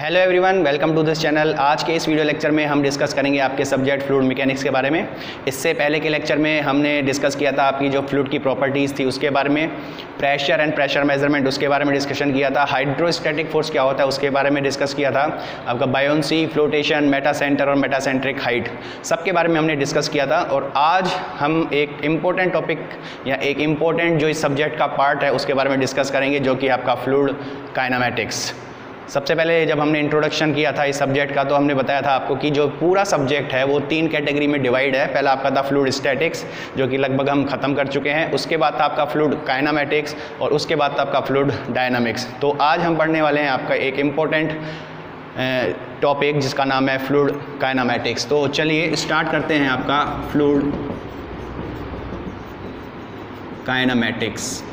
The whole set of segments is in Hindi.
Hello everyone, welcome to this channel. आज के इस वीडियो लेक्चर में हम डिस्कस करेंगे आपके सब्जेक्ट फ्लूइड मैकेनिक्स के बारे में। इससे पहले के लेक्चर में हमने डिस्कस किया था आपकी जो फ्लूइड की प्रॉपर्टीज़ थी उसके बारे में, प्रेशर एंड प्रेशर मेजरमेंट उसके बारे में डिस्कशन किया था, हाइड्रोस्टैटिक फोर्स क्या होता है उसके बारे में डिस्कस किया था, आपका बायोन्सी, फ्लोटेशन, मेटा सेंटर और मेटासेंट्रिक हाइट सबके बारे में हमने डिस्कस किया था। और आज हम एक इम्पोर्टेंट टॉपिक या एक इम्पोर्टेंट जो इस सब्जेक्ट का पार्ट है उसके बारे में डिस्कस करेंगे, जो कि आपका फ्लूइड काइनेमैटिक्स। सबसे पहले जब हमने इंट्रोडक्शन किया था इस सब्जेक्ट का तो हमने बताया था आपको कि जो पूरा सब्जेक्ट है वो 3 कैटेगरी में डिवाइड है। पहला आपका था फ्लूइड स्टैटिक्स, जो कि लगभग हम ख़त्म कर चुके हैं। उसके बाद था आपका फ्लूइड काइनेमैटिक्स और उसके बाद था आपका फ्लूइड डायनामिक्स। तो आज हम पढ़ने वाले हैं आपका एक इम्पोर्टेंट टॉपिक जिसका नाम है फ्लूइड काइनेमैटिक्स। तो चलिए स्टार्ट करते हैं आपका फ्लूइड काइनेमैटिक्स।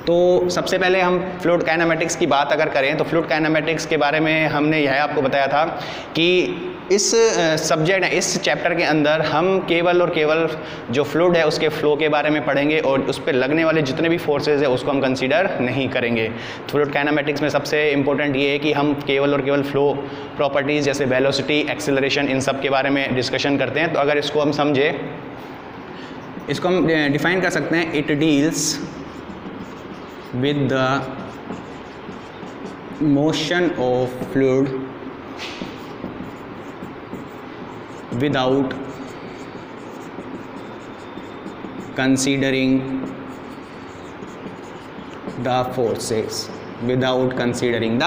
तो सबसे पहले हम फ्लूइड काइनेमैटिक्स की बात अगर करें तो फ्लूइड काइनेमैटिक्स के बारे में हमने यह आपको बताया था कि इस सब्जेक्ट इस चैप्टर के अंदर हम केवल और केवल जो फ्लूइड है उसके फ्लो के बारे में पढ़ेंगे और उस पर लगने वाले जितने भी फोर्सेज है उसको हम कंसीडर नहीं करेंगे। फ्लूइड काइनेमैटिक्स में सबसे इंपॉर्टेंट ये है कि हम केवल और केवल फ्लो प्रॉपर्टीज़ जैसे वेलोसिटी, एक्सेलरेशन, इन सब के बारे में डिस्कशन करते हैं। तो अगर इसको हम समझे, इसको हम डिफाइन कर सकते हैं, it deals with the motion of fluid without considering the forces, without considering the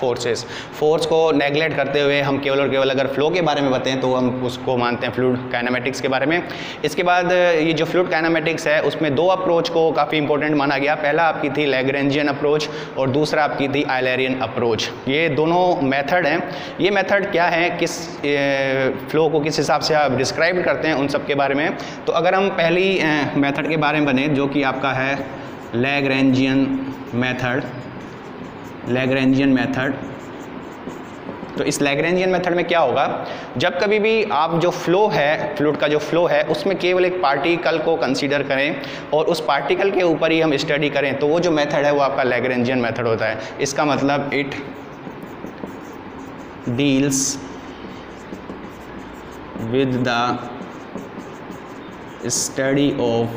forces. Force को नेगलेक्ट करते हुए हम केवल और केवल अगर फ्लो के बारे में बताएं तो हम उसको मानते हैं फ्लूइड काइनेमैटिक्स के बारे में। इसके बाद ये जो फ्लूइड काइनेमैटिक्स है उसमें 2 अप्रोच को काफ़ी इंपॉर्टेंट माना गया। पहला आपकी थी लैग्रेंजियन अप्रोच और दूसरा आपकी थी आयलेरियन अप्रोच। ये दोनों मेथड हैं। ये मेथड क्या है, किस फ्लो को किस हिसाब से आप डिस्क्राइब करते हैं, उन सब के बारे में। तो अगर हम पहली मेथड के बारे में बने जो कि आपका है लैग्रेंजियन मेथड, तो इस लैग्रेंजियन मेथड में क्या होगा, जब कभी भी आप जो फ्लो है, फ्लूइड का जो फ्लो है उसमें केवल एक पार्टिकल को कंसीडर करें और उस पार्टिकल के ऊपर ही हम स्टडी करें, तो वो जो मेथड है वो आपका लैग्रेंजियन मेथड होता है। इसका मतलब it deals with the study of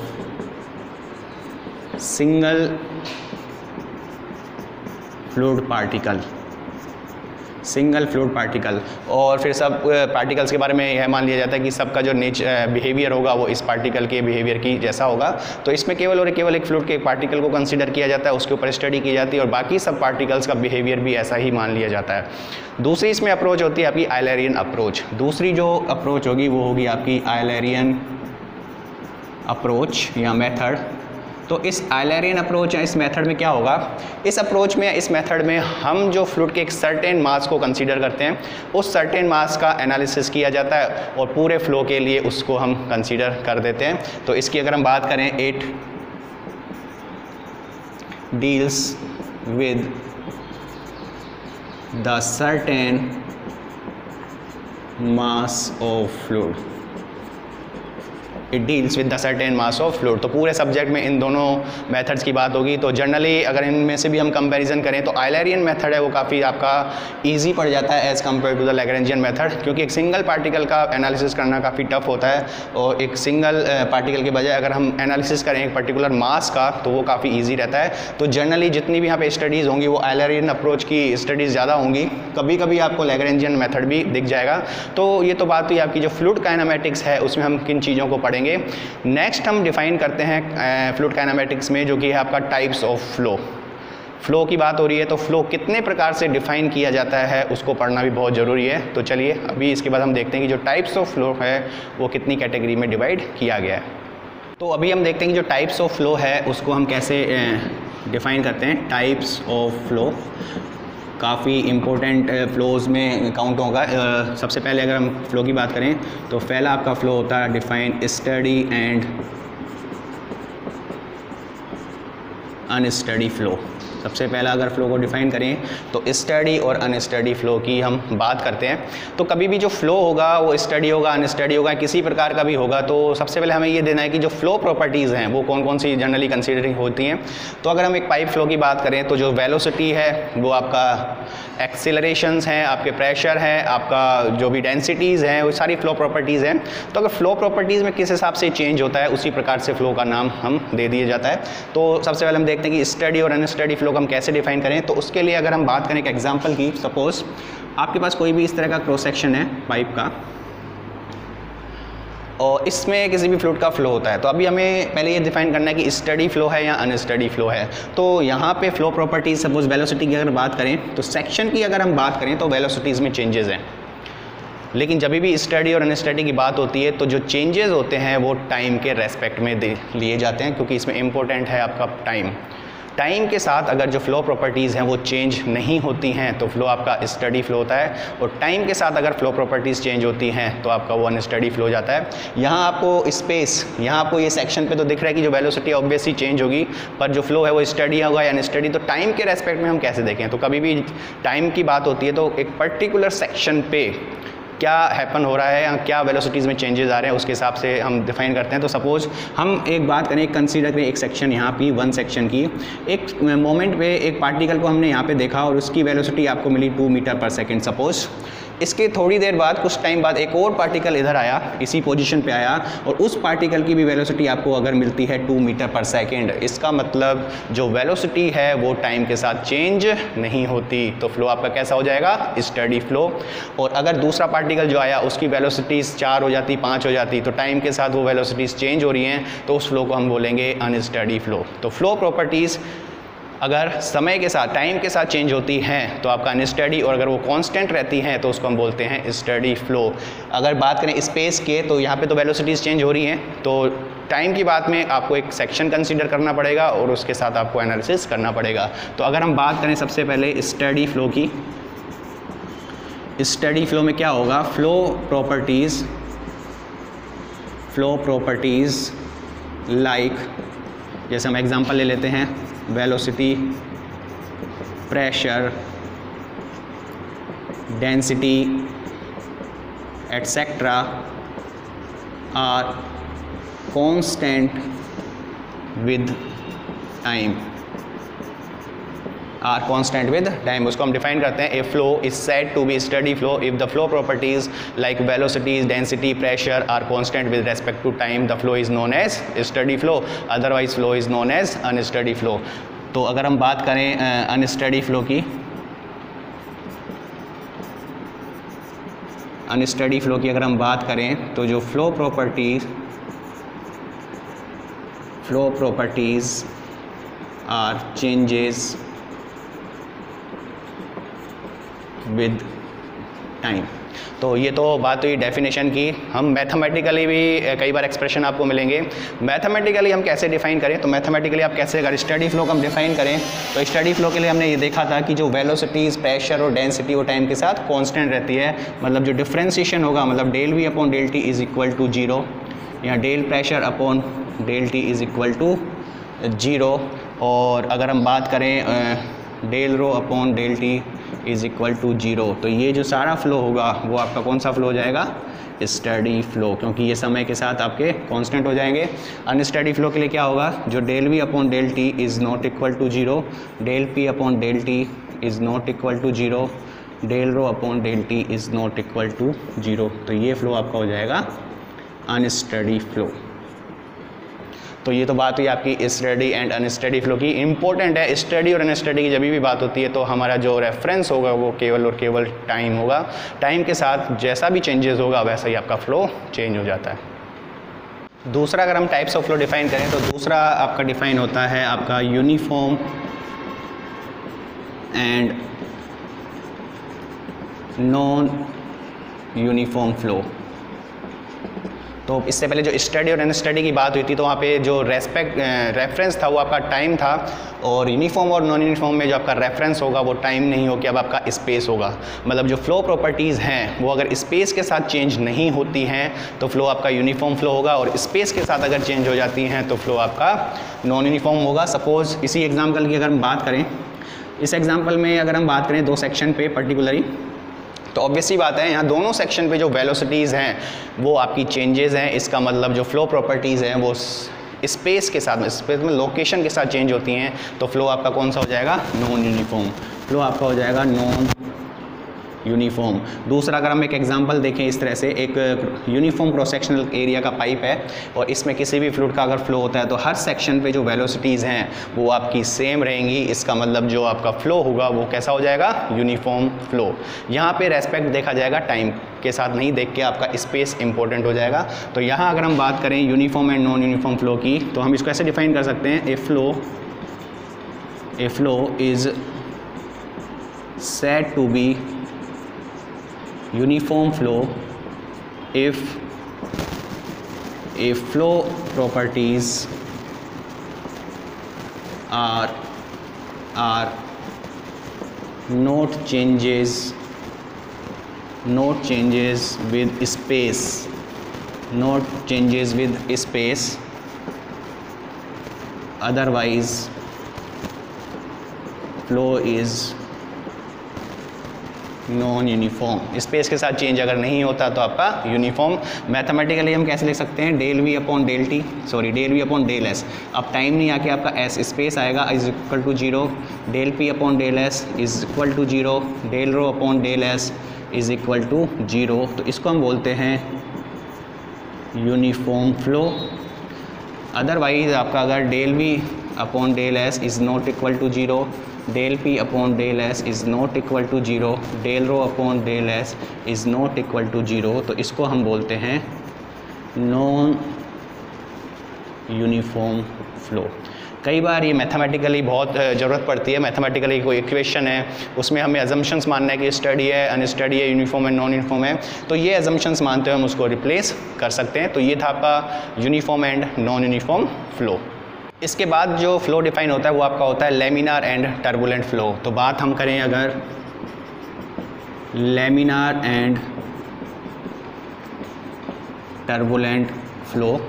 single fluid particle, और फिर सब पार्टिकल्स के बारे में यह मान लिया जाता है कि सबका जो बिहेवियर होगा वो इस पार्टिकल के बिहेवियर की जैसा होगा। तो इसमें केवल और केवल एक फ्लूइड के एक पार्टिकल को कंसीडर किया जाता है, उसके ऊपर स्टडी की जाती है और बाकी सब पार्टिकल्स का बिहेवियर भी ऐसा ही मान लिया जाता है। दूसरी इसमें अप्रोच होती है आपकी आयलेरियन अप्रोच। दूसरी जो अप्रोच होगी वो होगी आपकी आयलेरियन अप्रोच या मेथड। तो इस आयलेरियन अप्रोच या इस मेथड में क्या होगा, इस अप्रोच में, इस मेथड में हम जो फ्लूइड के एक सर्टेन मास को कंसीडर करते हैं, उस सर्टेन मास का एनालिसिस किया जाता है और पूरे फ्लो के लिए उसको हम कंसीडर कर देते हैं। तो इसकी अगर हम बात करें, it deals with the certain mass of fluid, it deals with the certain mass of fluid. तो पूरे सब्जेक्ट में इन दोनों मेथड्स की बात होगी। तो जनरली अगर इनमें से भी हम कंपैरिजन करें तो आयलेरियन मेथड है वो काफ़ी आपका इजी पड़ जाता है as compared to the Lagrangian method, क्योंकि एक सिंगल पार्टिकल का एनालिसिस करना काफ़ी टफ होता है और एक सिंगल पार्टिकल के बजाय अगर हम एनालिसिस करें एक पर्टिकुलर मास का तो वो काफ़ी ईजी रहता है। तो जनरली जितनी भी यहाँ पे स्टडीज़ होंगी वो आयलेरियन अप्रोच की स्टडीज़ ज़्यादा होंगी, कभी कभी आपको लैग्रेंजियन मेथड भी दिख जाएगा। तो ये तो बात हुई आपकी जो फ्लूइड काइनेमैटिक्स है उसमें हम किन चीज़ों को पढ़ेंगे। नेक्स्ट हम डिफाइन करते हैं फ्लूइड काइनेमैटिक्स में जो कि है आपका टाइप्स ऑफ फ्लो। फ्लो की बात हो रही है तो फ्लो कितने प्रकार से डिफाइन किया जाता है उसको पढ़ना भी बहुत ज़रूरी है। तो चलिए अभी इसके बाद हम देखते हैं कि जो टाइप्स ऑफ फ्लो है वो कितनी कैटेगरी में डिवाइड किया गया है। तो अभी हम देखते हैं कि जो टाइप्स ऑफ फ्लो है उसको हम कैसे डिफाइन करते हैं। टाइप्स ऑफ फ्लो काफ़ी इम्पोर्टेंट फ्लोज़ में काउंट होगा। सबसे पहले अगर हम फ्लो की बात करें तो पहला आपका फ्लो होता है define study and unsteady flow. सबसे पहला अगर फ्लो को डिफाइन करें तो स्टडी और अनस्टडी फ्लो की हम बात करते हैं। तो कभी भी जो फ्लो होगा वो स्टडी होगा, अनस्टडी होगा, किसी प्रकार का भी होगा, तो सबसे पहले हमें ये देना है कि जो फ्लो प्रॉपर्टीज़ हैं वो कौन कौन सी जनरली कंसिडरिंग होती हैं। तो अगर हम एक पाइप फ्लो की बात करें तो जो वेलोसिटी है वो आपका एक्सेलरेशंस हैं, आपके प्रेशर है, आपका जो भी डेंसिटीज़ हैं, वो सारी फ्लो प्रॉपर्टीज़ हैं। तो अगर फ्लो प्रॉपर्टीज़ में किस हिसाब से चेंज होता है उसी प्रकार से फ्लो का नाम हम दे दिया जाता है। तो सबसे पहले हम देखते हैं कि स्टडी और अनस्टडी फ्लो को हम कैसे डिफाइन करें। तो उसके लिए अगर हम बात करें एक एग्जांपल की, सपोज आपके पास कोई भी इस तरह का क्रॉस सेक्शन है पाइप का और इसमें किसी भी फ्लूइड का फ्लो होता है। तो अभी हमें पहले ये डिफाइन करना है कि स्टडी फ्लो है या अनस्टडी फ्लो है। तो यहाँ पे फ्लो प्रॉपर्टीज सपोज वेलोसिटी की अगर बात करें तो सेक्शन की अगर हम बात करें तो वेलोसिटीज़ में चेंजेस हैं, लेकिन जब भी स्टडी और अनस्टडी की बात होती है तो जो चेंजेस होते हैं वो टाइम के रेस्पेक्ट में लिए जाते हैं, क्योंकि इसमें इम्पोर्टेंट है आपका टाइम के साथ अगर जो फ्लो प्रॉपर्टीज़ हैं वो चेंज नहीं होती हैं तो फ्लो आपका स्टडी फ्लो होता है, और टाइम के साथ अगर फ्लो प्रॉपर्टीज़ चेंज होती हैं तो आपका वो अनस्टडी फ्लो जाता है। यहाँ आपको स्पेस, यहाँ आपको ये सेक्शन पे तो दिख रहा है कि जो वेलोसिटी ऑब्वियसली चेंज होगी, पर जो फ्लो है वो स्टडी होगा या अनस्टडी। तो टाइम के रेस्पेक्ट में हम कैसे देखें, तो कभी भी टाइम की बात होती है तो एक पर्टिकुलर सेक्शन पे क्या हैपन हो रहा है या क्या वेलोसिटीज़ में चेंजेस आ रहे हैं उसके हिसाब से हम डिफाइन करते हैं। तो सपोज हम एक बात करें, कंसीडर करें एक सेक्शन यहाँ पे वन सेक्शन की, एक मोमेंट पे एक पार्टिकल को हमने यहाँ पे देखा और उसकी वेलोसिटी आपको मिली 2 मीटर पर सेकेंड सपोज। इसके थोड़ी देर बाद, कुछ टाइम बाद एक और पार्टिकल इधर आया, इसी पोजीशन पे आया, और उस पार्टिकल की भी वेलोसिटी आपको अगर मिलती है 2 मीटर पर सेकेंड। इसका मतलब जो वेलोसिटी है वो टाइम के साथ चेंज नहीं होती, तो फ्लो आपका कैसा हो जाएगा, स्टडी फ्लो। और अगर दूसरा पार्टिकल जो आया उसकी वेलोसिटीज़ 4 हो जाती, 5 हो जाती, तो टाइम के साथ वो वेलोसिटीज़ चेंज हो रही हैं, तो उस फ्लो को हम बोलेंगे अनस्टडी फ्लो। तो फ्लो प्रॉपर्टीज़ अगर समय के साथ, टाइम के साथ चेंज होती हैं तो आपका अनस्टडी, और अगर वो कांस्टेंट रहती हैं तो उसको हम बोलते हैं स्टडी फ्लो। अगर बात करें स्पेस के, तो यहाँ पे तो वेलोसिटीज़ चेंज हो रही हैं, तो टाइम की बात में आपको एक सेक्शन कंसीडर करना पड़ेगा और उसके साथ आपको एनालिसिस करना पड़ेगा। तो अगर हम बात करें सबसे पहले स्टडी फ्लो की, स्टडी फ्लो में क्या होगा, फ्लो प्रॉपर्टीज़ लाइक, जैसे हम एग्जांपल ले लेते हैं, velocity, pressure, density etcetera are constant with time, उसको हम डिफाइन करते हैं। A flow is said to be steady flow if the flow properties like velocities, density, pressure are constant with respect to time, the flow is known as steady flow, otherwise flow is known as unsteady flow. तो अगर हम बात करें अनस्टडी फ्लो की, अगर हम बात करें तो जो flow properties are changes with time. तो ये तो बात हुई डेफिनेशन की। हम मैथमेटिकली भी कई बार एक्सप्रेशन आपको मिलेंगे। मैथमेटिकली हम कैसे डिफाइन करें, तो मैथमेटिकली आप कैसे, अगर स्टडी फ्लो को हम डिफाइन करें तो स्टडी फ्लो के लिए हमने ये देखा था कि जो वेलोसिटीज़, प्रेशर और डेंसिटी वो टाइम के साथ कांस्टेंट रहती है, मतलब जो डिफ्रेंशिएशन होगा, मतलब del v upon del t is equal to 0, या del pressure upon del t is equal to 0। और अगर हम बात करें del rho upon del t is equal to 0, तो ये जो सारा फ्लो होगा वो आपका कौन सा फ्लो हो जाएगा, स्टडी फ्लो, क्योंकि ये समय के साथ आपके कांस्टेंट हो जाएंगे। अनस्टडी फ्लो के लिए क्या होगा, जो del v upon del t is not equal to 0, del p upon del t is not equal to 0, del rho upon del t is not equal to 0। तो ये फ्लो आपका हो जाएगा अनस्टडी फ्लो। तो ये तो बात हुई आपकी स्टडी एंड अनस्टडी फ्लो की। इंपॉर्टेंट है, स्टडी और अनस्टडी की जब भी बात होती है तो हमारा जो रेफरेंस होगा वो केवल और केवल टाइम होगा। टाइम के साथ जैसा भी चेंजेस होगा वैसा ही आपका फ्लो चेंज हो जाता है। दूसरा अगर हम टाइप्स ऑफ फ्लो डिफाइन करें तो दूसरा आपका डिफाइन होता है आपका uniform and non uniform flow. तो इससे पहले जो स्टडी और अनस्टडी की बात हुई थी तो वहाँ पे जो रेफरेंस था वो आपका टाइम था, और यूनिफॉर्म और नॉन यूनिफॉर्म में जो आपका रेफरेंस होगा वो टाइम नहीं होगा, अब आपका स्पेस होगा। मतलब जो फ्लो प्रॉपर्टीज़ हैं वो अगर स्पेस के साथ चेंज नहीं होती हैं तो फ्लो आपका यूनिफॉर्म फ्लो होगा, और स्पेस के साथ अगर चेंज हो जाती हैं तो फ्लो आपका नॉन यूनिफॉर्म होगा। सपोज़ इसी एग्जाम्पल की अगर हम बात करें इस एग्जांपल में अगर हम बात करें 2 सेक्शन पे पर्टिकुलरली, तो ऑब्वियसली बात है यहाँ दोनों सेक्शन पे जो वेलोसिटीज़ हैं वो आपकी चेंजेस हैं। इसका मतलब जो फ्लो प्रॉपर्टीज़ हैं वो स्पेस के साथ में, स्पेस में लोकेशन के साथ चेंज होती हैं। तो फ्लो आपका कौन सा हो जाएगा? Non uniform. फ्लो आपका हो जाएगा नॉन यूनिफॉर्म। दूसरा अगर हम एक एग्जांपल देखें इस तरह से, एक यूनिफॉर्म क्रॉस सेक्शनल एरिया का पाइप है और इसमें किसी भी फ्लूइड का अगर फ्लो होता है तो हर सेक्शन पे जो वेलोसिटीज़ हैं वो आपकी सेम रहेंगी। इसका मतलब जो आपका फ्लो होगा वो कैसा हो जाएगा? Uniform flow. यहाँ पे रेस्पेक्ट देखा जाएगा टाइम के साथ, नहीं देख के आपका स्पेस इंपॉर्टेंट हो जाएगा। तो यहाँ अगर हम बात करें uniform and non uniform flow की, तो हम इसको ऐसे डिफाइन कर सकते हैं, a flow is said to be uniform flow if flow properties are not changes with space, otherwise flow is non uniform. Space के साथ चेंज अगर नहीं होता तो आपका यूनिफॉर्म। मैथमेटिकली हम कैसे लिख सकते हैं? Del v upon del s. अब टाइम नहीं आके आपका एस स्पेस आएगा is equal to 0, del p upon del s is equal to 0, del rho upon del s is equal to 0। तो इसको हम बोलते हैं यूनिफॉर्म फ्लो। अदरवाइज आपका अगर del v upon del s is not equal to 0, del p upon del s is not equal to 0, del rho upon del s is not equal to 0, तो इसको हम बोलते हैं नॉन यूनिफॉर्म फ्लो। कई बार ये मैथमेटिकली बहुत ज़रूरत पड़ती है। मैथमेटिकली कोई इक्वेशन है उसमें हमें अजम्पशंस मानना है कि स्टडी है, अनस्टडी है, यूनिफॉर्म है, नॉन यूनिफॉर्म है, तो ये अजम्पशंस मानते हुए हम उसको रिप्लेस कर सकते हैं। तो ये था आपका uniform and non uniform flow. इसके बाद जो फ्लो डिफाइन होता है वो आपका होता है लेमिनार एंड टर्बुलेंट फ्लो। तो बात हम करें अगर लेमिनार एंड टर्बुलेंट फ्लो,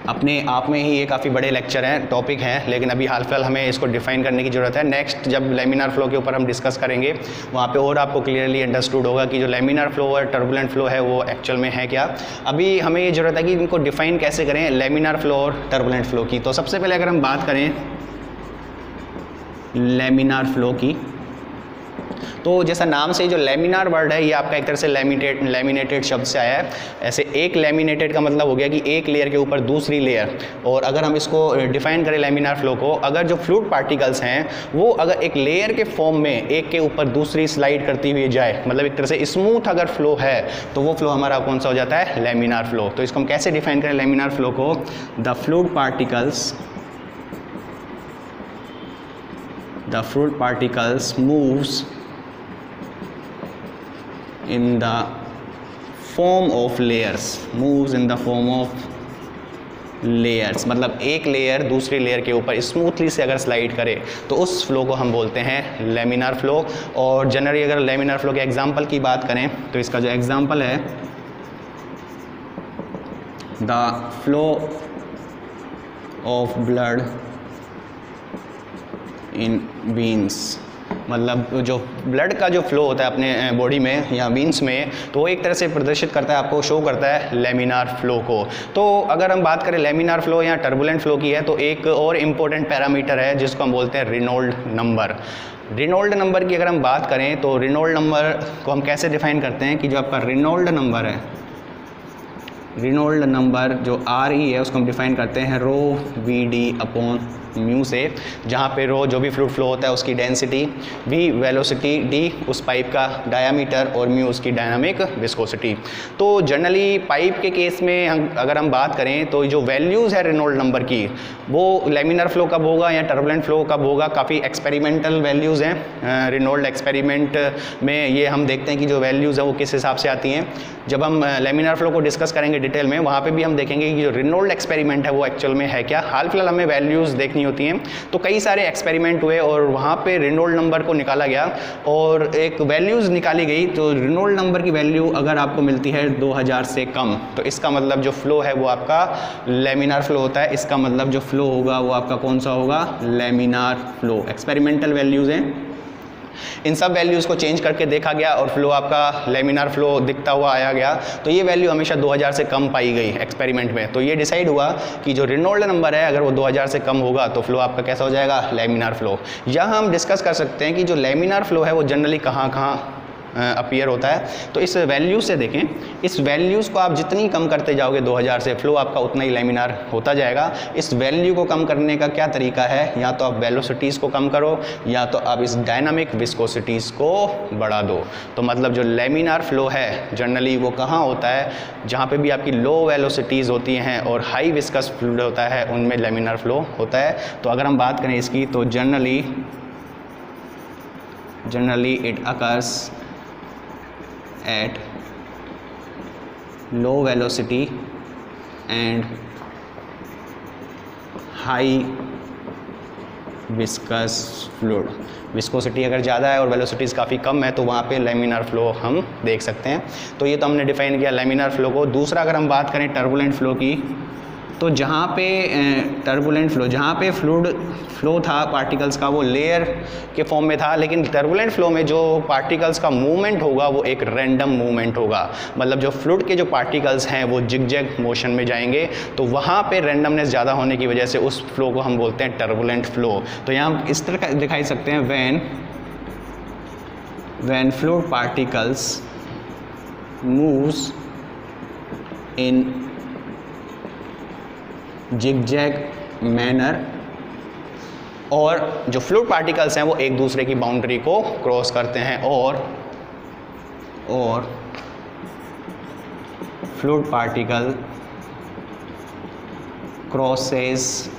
अपने आप में ही ये काफ़ी बड़े लेक्चर हैं, टॉपिक हैं, लेकिन अभी हाल फिलहाल हमें इसको डिफाइन करने की ज़रूरत है। नेक्स्ट जब लेमिनार फ्लो के ऊपर हम डिस्कस करेंगे वहाँ पे और आपको क्लियरली अंडरस्टूड होगा कि जो लेमिनार फ्लो और टर्बुलेंट फ्लो है वो एक्चुअल में है क्या। अभी हमें ये ज़रूरत है कि इनको डिफाइन कैसे करें लेमिनार फ्लो और टर्बुलेंट फ्लो की। तो सबसे पहले अगर हम बात करें लेमिनार फ्लो की, तो जैसा नाम से जो लेमिनार वर्ड है ये आपका एक तरह से लेमिनेटेड शब्द से आया है। ऐसे एक लेमिनेटेड का मतलब हो गया कि एक लेयर के ऊपर दूसरी लेयर। और अगर हम इसको डिफाइन करें लेमिनार फ्लो को, अगर जो फ्लूइड पार्टिकल्स हैं वो अगर एक लेयर के फॉर्म में एक के ऊपर दूसरी स्लाइड करती हुई जाए, मतलब एक तरह से स्मूथ अगर फ्लो है तो वो फ्लो हमारा कौन सा हो जाता है? Laminar flow. तो इसको हम कैसे डिफाइन करें लेमिनार फ्लो को? The fluid particles moves in the form of layers, layers, मतलब एक लेयर दूसरी लेयर के ऊपर स्मूथली से अगर स्लाइड करे तो उस फ्लो को हम बोलते हैं लेमिनार फ्लो। और जनरली अगर लेमिनार फ्लो के एग्जांपल की बात करें तो इसका जो एग्जांपल है, the flow of blood in veins, मतलब जो ब्लड का जो फ्लो होता है अपने बॉडी में या वीन्स में, तो वो एक तरह से प्रदर्शित करता है, आपको शो करता है लेमिनार फ्लो को। तो अगर हम बात करें लेमिनार फ्लो या टर्बुलेंट फ्लो की है तो एक और इम्पोर्टेंट पैरामीटर है जिसको हम बोलते हैं रेनॉल्ड नंबर। रेनॉल्ड नंबर की अगर हम बात करें तो रेनॉल्ड नंबर को हम कैसे डिफाइन करते हैं कि जो आपका रेनॉल्ड नंबर है, रेनॉल्ड नंबर जो RE है उसको हम डिफाइन करते हैं रो VD अपॉन म्यू से, जहाँ पे रो जो भी फ्लूइड फ्लो होता है उसकी डेंसिटी, V वेलोसिटी, D उस पाइप का डायामीटर और म्यू उसकी डायनामिक विस्कोसिटी। तो जनरली पाइप के केस में अगर हम बात करें तो जो वैल्यूज़ है रेनॉल्ड नंबर की वो लेमिनार फ्लो कब होगा या टर्बुलेंट फ्लो कब होगा, काफ़ी एक्सपेरिमेंटल वैल्यूज़ हैं। रेनॉल्ड एक्सपेरिमेंट में ये हम देखते हैं कि जो वैल्यूज़ हैं वो किस हिसाब से आती हैं। जब हम लेमिनार फ्लो को डिस्कस करेंगे डिटेल में वहाँ पे भी हम देखेंगे कि जो रेनॉल्ड एक्सपेरिमेंट है वो एक्चुअल में है क्या। हाल फिलहाल हमें वैल्यूज़ देखनी नहीं होती हैं। तो कई सारे एक्सपेरिमेंट हुए और वहाँ पे रेनॉल्ड नंबर को निकाला गया और एक वैल्यूज़ निकाली गई। तो रेनॉल्ड नंबर की वैल्यू अगर आपको मिलती है 2000 से कम, तो इसका मतलब जो फ्लो है वो आपका लेमिनार फ्लो होता है। इसका मतलब जो फ्लो होगा वो आपका कौन सा होगा, लेमिनार फ्लो। एक्सपेरिमेंटल वैल्यूज़ हैं, इन सब वैल्यूज़ को चेंज करके देखा गया और फ्लो आपका लेमिनार फ्लो दिखता हुआ आया गया। तो ये वैल्यू हमेशा 2000 से कम पाई गई एक्सपेरिमेंट में। तो ये डिसाइड हुआ कि जो रेनॉल्ड नंबर है अगर वो 2000 से कम होगा तो फ्लो आपका कैसा हो जाएगा, लेमिनार फ्लो। यहाँ हम डिस्कस कर सकते हैं कि जो लेमिनार फ्लो है वो जनरली कहाँ कहाँ अपीयर होता है। तो इस वैल्यू से देखें, इस वैल्यूज़ को आप जितनी कम करते जाओगे 2000 से, फ्लो आपका उतना ही लेमिनार होता जाएगा। इस वैल्यू को कम करने का क्या तरीका है, या तो आप वेलोसिटीज़ को कम करो या तो आप इस डायनामिक विस्कोसिटीज़ को बढ़ा दो। तो मतलब जो लेमिनार फ्लो है जनरली वो कहाँ होता है, जहाँ पे भी आपकी लो वेलोसिटीज़ होती हैं और हाई विस्कस फ्लूइड होता है उनमें लेमिनार फ्लो होता है। तो अगर हम बात करें इसकी तो generally it occurs at low velocity and high viscous fluid। Viscosity अगर ज़्यादा है और वेलोसिटीज़ काफ़ी कम है तो वहाँ पे लेमिनार फ्लो हम देख सकते हैं। तो ये तो हमने डिफाइन किया लेमिनार फ्लो को। दूसरा अगर हम बात करें टर्बुलेंट फ्लो की, तो जहाँ पे टर्बुलेंट फ्लो, जहाँ पे फ्लूइड फ्लो था पार्टिकल्स का वो लेयर के फॉर्म में था, लेकिन टर्बुलेंट फ्लो में जो पार्टिकल्स का मूवमेंट होगा वो एक रैंडम मूवमेंट होगा। मतलब जो फ्लूइड के जो पार्टिकल्स हैं वो जिगजैग मोशन में जाएंगे, तो वहाँ पे रैंडमनेस ज़्यादा होने की वजह से उस फ्लो को हम बोलते हैं टर्बुलेंट फ्लो। तो यहाँ हम इस तरह दिखाई सकते हैं, when fluid particles moves in zigzag manner, और जो फ्लूइड पार्टिकल्स हैं वो एक दूसरे की बाउंड्री को क्रॉस करते हैं, और fluid particle crosses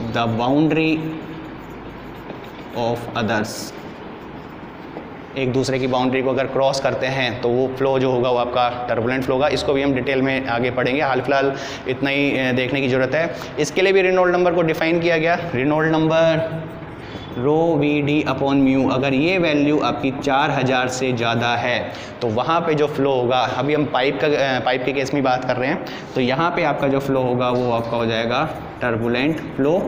the boundary of others. एक दूसरे की बाउंड्री को अगर क्रॉस करते हैं तो वो फ्लो जो होगा वो आपका टर्बुलेंट फ्लो होगा। इसको भी हम डिटेल में आगे पढ़ेंगे, हाल फिलहाल इतना ही देखने की ज़रूरत है। इसके लिए भी रेनॉल्ड नंबर को डिफाइन किया गया। रेनॉल्ड नंबर ρVd/μ, अगर ये वैल्यू आपकी 4000 से ज़्यादा है तो वहाँ पे जो फ्लो होगा, अभी हम पाइप के केस में बात कर रहे हैं, तो यहाँ पे आपका जो फ्लो होगा वो आपका हो जाएगा टर्बुलेंट फ्लो।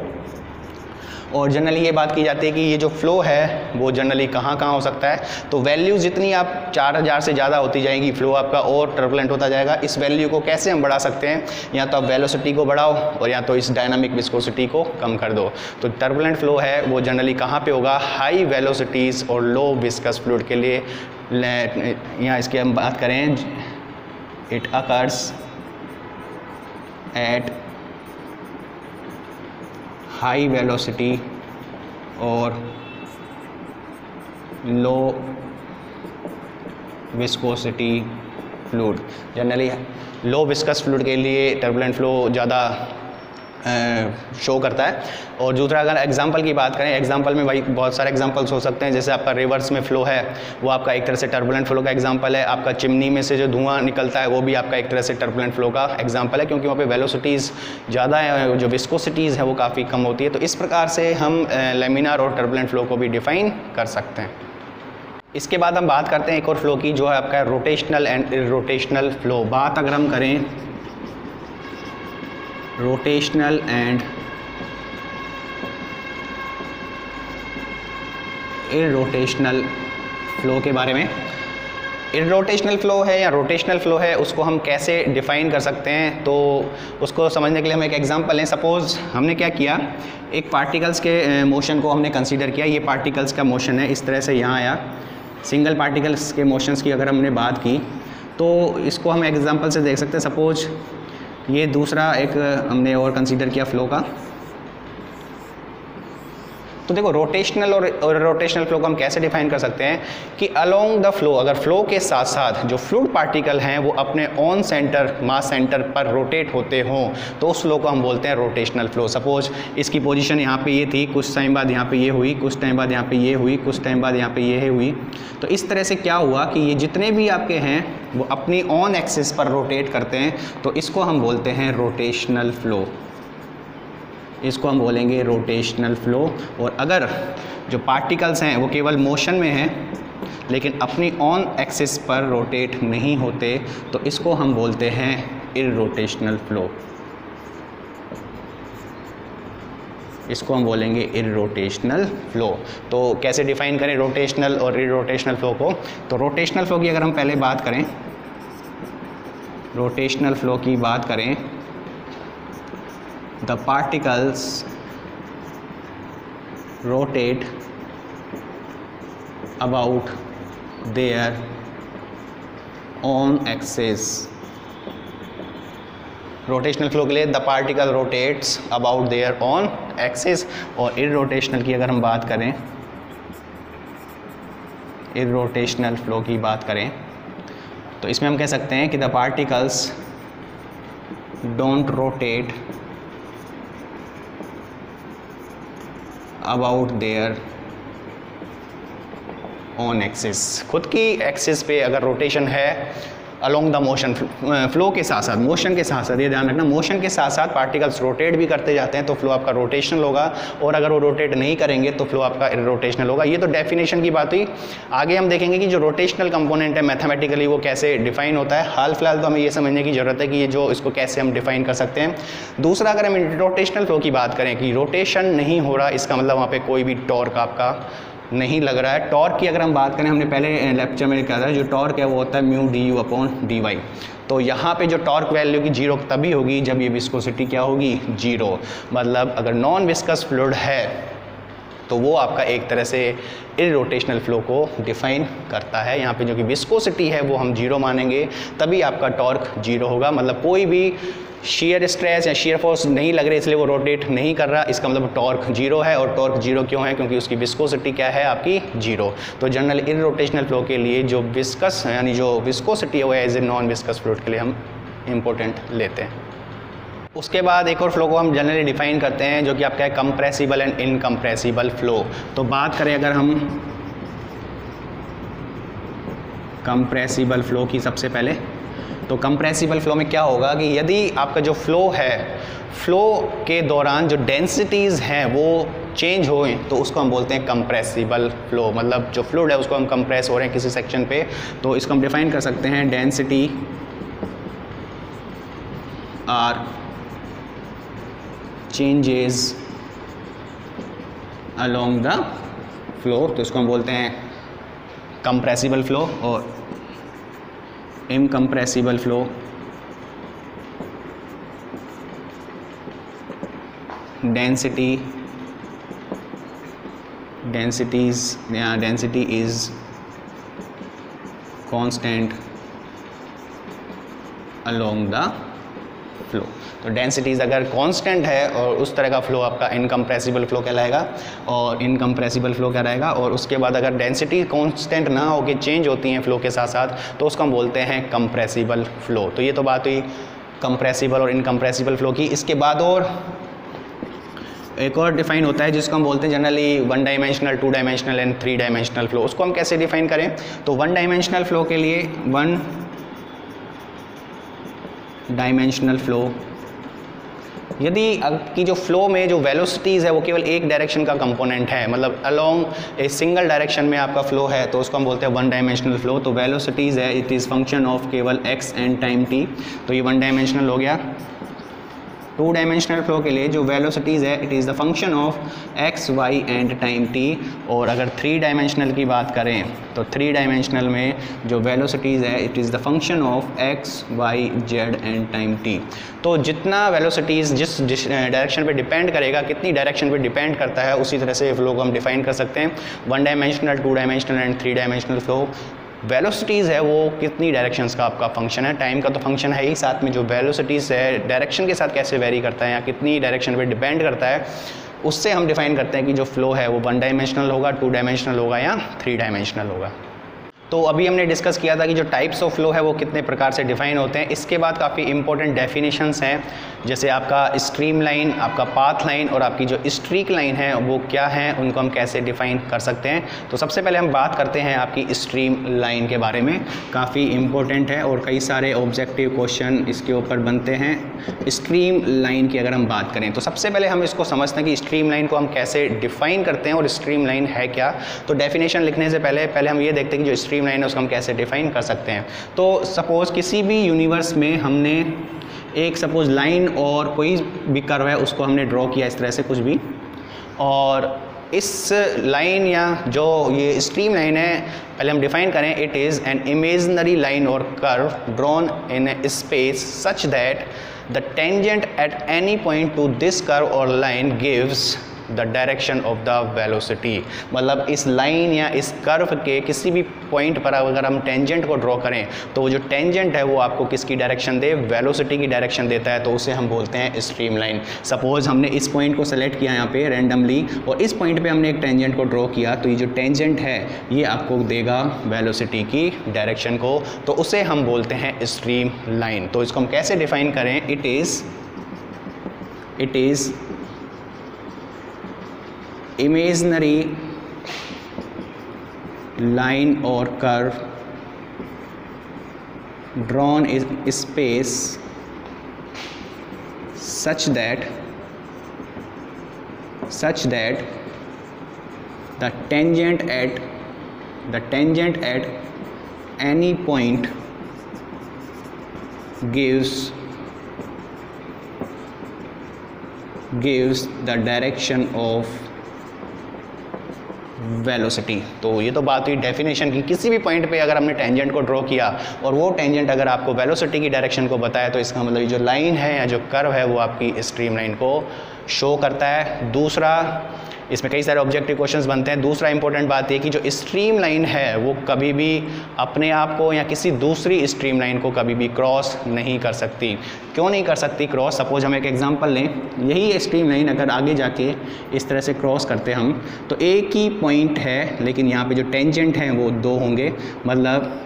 और जनरली ये बात की जाती है कि ये जो फ्लो है वो जनरली कहाँ हो सकता है। तो वैल्यू जितनी आप 4000 से ज़्यादा होती जाएगी फ्लो आपका और टर्बुलेंट होता जाएगा। इस वैल्यू को कैसे हम बढ़ा सकते हैं, या तो आप वेलोसिटी को बढ़ाओ और या तो इस डायनामिक विस्कोसिटी को कम कर दो। तो टर्बुलेंट फ्लो है वो जनरली कहाँ पे होगा, हाई वेलोसिटीज़ और लो विस्कस फ्लूइड के लिए। यहाँ इसकी हम बात करें, it occurs at high velocity और low viscosity fluid. Generally low viscous fluid के लिए टर्बुलेंट फ्लो ज़्यादा शो करता है। और दूसरा अगर एग्जांपल की बात करें, एग्जांपल में भाई बहुत सारे एग्जांपल्स हो सकते हैं। जैसे आपका रिवर्स में फ्लो है वो आपका एक तरह से टर्बुलेंट फ्लो का एग्जांपल है। आपका चिमनी में से जो धुआं निकलता है वो भी आपका एक तरह से टर्बुलेंट फ्लो का एग्जांपल है, क्योंकि वहाँ पे वेलोसिटीज़ ज़्यादा है, जो विस्कोसिटीज़ है वो काफ़ी कम होती है। तो इस प्रकार से हम लेमिनार और टर्बुलेंट फ्लो को भी डिफ़ाइन कर सकते हैं। इसके बाद हम बात करते हैं एक और फ्लो की, जो है आपका रोटेशनल एंड इरोटेशनल फ्लो। बात अगर हम करें रोटेशनल एंड इरोटेशनल फ्लो के बारे में, इरोटेशनल फ्लो है या रोटेशनल फ्लो है उसको हम कैसे डिफ़ाइन कर सकते हैं, तो उसको समझने के लिए हम एक एग्जांपल लें। सपोज़ हमने क्या किया, एक पार्टिकल्स के मोशन को हमने कंसीडर किया। ये पार्टिकल्स का मोशन है, इस तरह से यहाँ आया। सिंगल पार्टिकल्स के मोशंस की अगर हमने बात की तो इसको हम एग्जांपल से देख सकते हैं। सपोज़ ये दूसरा एक हमने और कंसीडर किया फ्लो का। तो देखो रोटेशनल और रोटेशनल फ्लो को हम कैसे डिफाइन कर सकते हैं कि अलोंग द फ्लो, अगर फ्लो के साथ साथ जो फ्लूइड पार्टिकल हैं वो अपने ऑन सेंटर मास सेंटर पर रोटेट होते हों तो उस फ्लो को हम बोलते हैं रोटेशनल फ्लो। सपोज इसकी पोजीशन यहाँ पे ये थी, कुछ टाइम बाद यहाँ पे ये हुई, कुछ टाइम बाद यहाँ पे ये हुई, कुछ टाइम बाद यहाँ पे ये हुई। तो इस तरह से क्या हुआ कि ये जितने भी आपके हैं वो अपनी ऑन एक्सिस पर रोटेट करते हैं, तो इसको हम बोलते हैं रोटेशनल फ्लो। इसको हम बोलेंगे रोटेशनल फ्लो। और अगर जो पार्टिकल्स हैं वो केवल मोशन में हैं लेकिन अपनी ऑन एक्सिस पर रोटेट नहीं होते तो इसको हम बोलते हैं इररोटेशनल फ्लो। इसको हम बोलेंगे इररोटेशनल फ्लो। तो कैसे डिफाइन करें रोटेशनल और इररोटेशनल फ्लो को? तो रोटेशनल फ्लो की अगर हम पहले बात करें, रोटेशनल फ्लो की बात करें, the particles rotate about their on axis. Rotational flow के लिए the particle rotates about their on axis. और इररोटेशनल की अगर हम बात करें, इररोटेशनल फ्लो की बात करें तो इसमें हम कह सकते हैं कि the particles don't rotate about their on axis. खुद की एक्सिस पे अगर रोटेशन है अलोंग द मोशन, फ्लो के साथ साथ, मोशन के साथ साथ, ये ध्यान रखना, मोशन के साथ साथ पार्टिकल्स रोटेट भी करते जाते हैं तो फ्लो आपका रोटेशनल होगा। और अगर वो रोटेट नहीं करेंगे तो फ्लो आपका इररोटेशनल होगा। ये तो डेफिनेशन की बात हुई। आगे हम देखेंगे कि जो रोटेशनल कंपोनेंट है मैथमेटिकली वो कैसे डिफाइन होता है। हाल फिलहाल तो हमें ये समझने की ज़रूरत है कि ये जो इसको कैसे हम डिफाइन कर सकते हैं। दूसरा, अगर हम रोटेशनल फ्लो की बात करें कि रोटेशन नहीं हो रहा, इसका मतलब वहाँ पर कोई भी टॉर्क आपका नहीं लग रहा है। टॉर्क की अगर हम बात करें, हमने पहले लेक्चर में कहा था जो टॉर्क है वो होता है mu d u upon d y. तो यहाँ पे जो टॉर्क वैल्यू की जीरो तभी होगी जब ये विस्कोसिटी क्या होगी, जीरो। मतलब अगर नॉन विस्कस फ्लूइड है तो वो आपका एक तरह से इररोटेशनल फ्लो को डिफाइन करता है। यहाँ पे जो कि विस्कोसिटी है वो हम जीरो मानेंगे तभी आपका टॉर्क जीरो होगा। मतलब कोई भी शेयर स्ट्रेस या शेयर फोर्स नहीं लग रही इसलिए वो रोटेट नहीं कर रहा, इसका मतलब टॉर्क जीरो है। और टॉर्क जीरो क्यों है? क्योंकि उसकी विस्कोसिटी क्या है आपकी, जीरो। तो जनरल इररोटेशनल फ्लो के लिए जो विस्कस यानी जो विस्कोसिटी है वो as a non viscous fluid के लिए हम इम्पोर्टेंट लेते हैं। उसके बाद एक और फ्लो को हम जनरली डिफाइन करते हैं जो कि आपका है कंप्रेसिबल एंड इनकम्प्रेसिबल फ्लो। तो बात करें अगर हम कंप्रेसिबल फ्लो की, सबसे पहले तो कंप्रेसिबल फ्लो में क्या होगा कि यदि आपका जो फ्लो है, फ्लो के दौरान जो डेंसिटीज़ हैं वो चेंज होए तो उसको हम बोलते हैं कंप्रेसिबल फ्लो। मतलब जो फ्लूइड है उसको हम कंप्रेस हो रहे हैं किसी सेक्शन पे तो इसको हम डिफाइन कर सकते हैं density are changes along the flow, तो इसको हम बोलते हैं कंप्रेसिबल फ्लो। और incompressible flow density is constant along the flow. तो डेंसिटीज़ अगर कांस्टेंट है और उस तरह का फ्लो आपका इनकम्प्रेसिबल फ्लो कहलाएगा और इनकम्प्रेसिबल फ्लो कहलाएगा। और उसके बाद अगर डेंसिटी कांस्टेंट ना हो के चेंज होती हैं फ्लो के साथ साथ तो उसको हम बोलते हैं कंप्रेसिबल फ्लो। तो ये तो बात हुई कंप्रेसिबल और इनकम्प्रेसिबल फ्लो की। इसके बाद और एक और डिफाइन होता है जिसको हम बोलते हैं generally one dimensional, two dimensional and three dimensional flow. उसको हम कैसे डिफाइन करें? तो वन डायमेंशनल फ्लो के लिए, वन डायमेंशनल फ्लो, यदि आपकी जो फ्लो में जो वेलोसिटीज़ है वो केवल एक डायरेक्शन का कंपोनेंट है, मतलब अलोंग ए सिंगल डायरेक्शन में आपका फ्लो है तो उसको हम बोलते हैं वन डायमेंशनल फ्लो। तो वेलोसिटीज़ है इट इज़ फंक्शन ऑफ केवल एक्स एंड टाइम टी, तो ये वन डायमेंशनल हो गया। टू डायमेंशनल फ्लो के लिए जो वेलोसिटीज़ है it is the function of x y and time t. और अगर थ्री डायमेंशनल की बात करें तो थ्री डायमेंशनल में जो वेलोसिटीज़ है it is the function of x y z and time t. तो जितना वेलोसिटीज़ जिस डायरेक्शन पे डिपेंड करेगा, कितनी डायरेक्शन पे डिपेंड करता है, उसी तरह से फ्लो को हम डिफाइन कर सकते हैं। One dimensional, two dimensional and three dimensional flow, velocities है वो कितनी डायरेक्शंस का आपका फंक्शन है, टाइम का तो फंक्शन है ही, साथ में जो वेलोसिटीज़ है डायरेक्शन के साथ कैसे वेरी करता है या कितनी डायरेक्शन पे डिपेंड करता है, उससे हम डिफाइन करते हैं कि जो फ्लो है वो वन डायमेंशनल होगा, टू डायमेंशनल होगा या थ्री डायमेंशनल होगा। तो अभी हमने डिस्कस किया था कि जो टाइप्स ऑफ फ्लो है वो कितने प्रकार से डिफाइन होते हैं। इसके बाद काफ़ी इंपॉर्टेंट डेफिनेशंस हैं जैसे आपका स्ट्रीम लाइन, आपका पाथ लाइन और आपकी जो स्ट्रीक लाइन है वो क्या है, उनको हम कैसे डिफाइन कर सकते हैं। तो सबसे पहले हम बात करते हैं आपकी स्ट्रीम लाइन के बारे में, काफ़ी इम्पोर्टेंट है और कई सारे ऑब्जेक्टिव क्वेश्चन इसके ऊपर बनते हैं। स्ट्रीम लाइन की अगर हम बात करें तो सबसे पहले हम इसको समझते हैं कि स्ट्रीम लाइन को हम कैसे डिफाइन करते हैं और स्ट्रीम लाइन है क्या। तो डेफिनेशन लिखने से पहले हम ये देखते हैं कि जो स्ट्रीम लाइन है उसको हम कैसे डिफाइन कर सकते हैं। तो सपोज़ किसी भी यूनिवर्स में हमने एक सपोज़ लाइन और कोई भी कर्व है उसको हमने ड्रॉ किया इस तरह से कुछ भी, और इस लाइन या जो ये स्ट्रीम लाइन है पहले हम डिफाइन करें, it is an imaginary line और curve drawn in a space such that the tangent at any point to this curve और line gives the direction of the velocity. मतलब इस लाइन या इस कर्व के किसी भी पॉइंट पर अगर हम टेंजेंट को ड्रॉ करें तो वो जो टेंजेंट है वो आपको किसकी डायरेक्शन दे, वेलोसिटी की डायरेक्शन देता है, तो उसे हम बोलते हैं स्ट्रीम लाइन। सपोज़ हमने इस पॉइंट को सेलेक्ट किया यहाँ पे रैंडमली और इस पॉइंट पे हमने एक टेंजेंट को ड्रॉ किया, तो ये जो टेंजेंट है ये आपको देगा वेलोसिटी की डायरेक्शन को, तो उसे हम बोलते हैं स्ट्रीम लाइन। तो इसको हम कैसे डिफाइन करें, it is imaginary line or curve drawn in space such that the tangent at any point gives the direction of velocity. तो ये तो बात हुई डेफिनेशन की, किसी भी पॉइंट पे अगर हमने टेंजेंट को ड्रॉ किया और वो टेंजेंट अगर आपको वेलोसिटी की डायरेक्शन को बताया तो इसका मतलब ये जो लाइन है या जो कर्व है वो आपकी स्ट्रीम लाइन को शो करता है। दूसरा, इसमें कई सारे ऑब्जेक्टिव क्वेश्चंस बनते हैं। दूसरा इंपॉर्टेंट बात ये कि जो स्ट्रीम लाइन है वो कभी भी अपने आप को या किसी दूसरी स्ट्रीम लाइन को कभी भी क्रॉस नहीं कर सकती। क्यों नहीं कर सकती क्रॉस? सपोज हम एक एग्जांपल लें, यही स्ट्रीम लाइन अगर आगे जाके इस तरह से क्रॉस करते हम तो एक ही पॉइंट है, लेकिन यहाँ पे जो टेंजेंट हैं वो दो होंगे। मतलब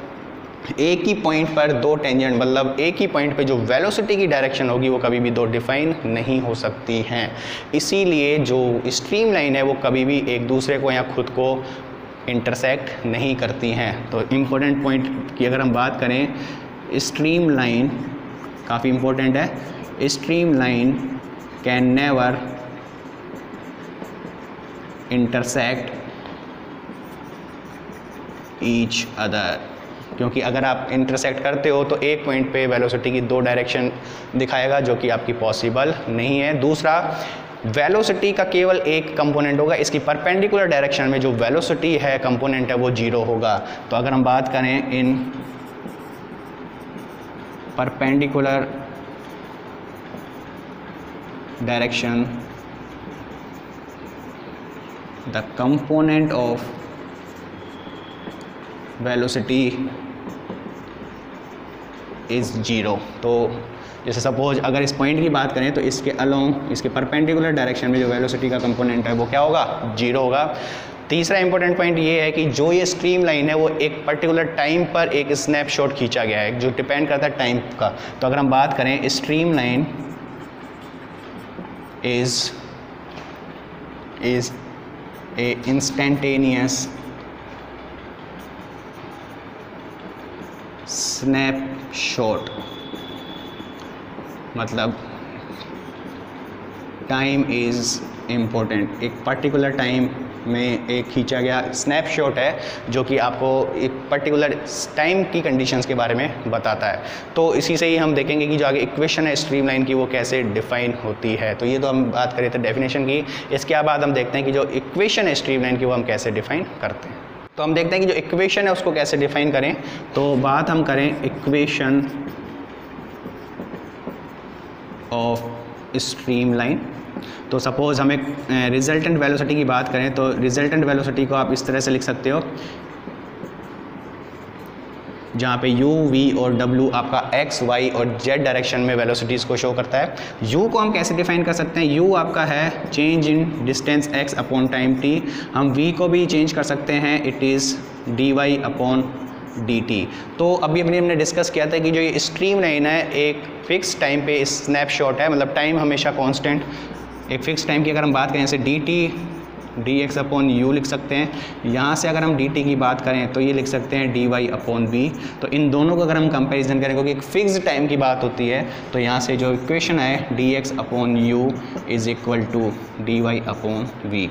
एक ही पॉइंट पर दो टेंजेंट, मतलब एक ही पॉइंट पे जो वेलोसिटी की डायरेक्शन होगी वो कभी भी दो डिफाइन नहीं हो सकती हैं। इसीलिए जो स्ट्रीम लाइन है वो कभी भी एक दूसरे को या खुद को इंटरसेक्ट नहीं करती हैं। तो इम्पोर्टेंट पॉइंट की अगर हम बात करें, स्ट्रीम लाइन काफ़ी इम्पोर्टेंट है। Stream line can never intersect each other, क्योंकि अगर आप इंटरसेक्ट करते हो तो एक पॉइंट पे वेलोसिटी की दो डायरेक्शन दिखाएगा जो कि आपकी पॉसिबल नहीं है। दूसरा, वेलोसिटी का केवल एक कंपोनेंट होगा, इसकी परपेंडिकुलर डायरेक्शन में जो वेलोसिटी है कंपोनेंट है वो जीरो होगा। तो अगर हम बात करें in perpendicular direction the component of velocity is zero. तो जैसे सपोज अगर इस पॉइंट की बात करें तो इसके अलोंग, इसके परपेंडिकुलर डायरेक्शन में जो वेलोसिटी का कंपोनेंट है वो क्या होगा, जीरो होगा। तीसरा इंपॉर्टेंट पॉइंट ये है कि जो ये स्ट्रीम लाइन है वो एक पर्टिकुलर टाइम पर एक स्नैपशॉट खींचा गया है जो डिपेंड करता है टाइम का। तो अगर हम बात करें, stream line is a instantaneous snapshot, मतलब टाइम इज़ इम्पोर्टेंट। एक पर्टिकुलर टाइम में एक खींचा गया स्नैपशॉट है जो कि आपको एक पर्टिकुलर टाइम की कंडीशंस के बारे में बताता है। तो इसी से ही हम देखेंगे कि जो आगे इक्वेशन है स्ट्रीम लाइन की वो कैसे डिफाइन होती है। तो ये तो हम बात करें थे डेफिनेशन की। इसके बाद हम देखते हैं कि जो इक्वेशन है स्ट्रीम लाइन की वो हम कैसे डिफाइन करते हैं। तो हम देखते हैं कि जो इक्वेशन है उसको कैसे डिफाइन करें। तो बात हम करें इक्वेशन ऑफ स्ट्रीम लाइन। तो सपोज़ हम एक रिजल्टेंट वेलोसिटी की बात करें तो रिजल्टेंट वेलोसिटी को आप इस तरह से लिख सकते हो, जहाँ पे u, v और w आपका x, y और z डायरेक्शन में वेलोसिटीज़ को शो करता है। u को हम कैसे डिफाइन कर सकते हैं, u आपका है change in distance x upon time t। हम v को भी चेंज कर सकते हैं, it is dy upon dt। तो अभी हमने डिस्कस किया था कि जो ये स्ट्रीम लाइन है एक फ़िक्स टाइम पे स्नैपशॉट है, मतलब टाइम हमेशा कांस्टेंट, एक फ़िक्स टाइम की अगर हम बात करें जैसे dt dx/u लिख सकते हैं। यहाँ से अगर हम dt की बात करें तो ये लिख सकते हैं dy/v। तो इन दोनों को अगर हम कंपैरिजन करें, क्योंकि एक फिक्स टाइम की बात होती है, तो यहाँ से जो इक्वेशन है dx/u is equal to dy/v,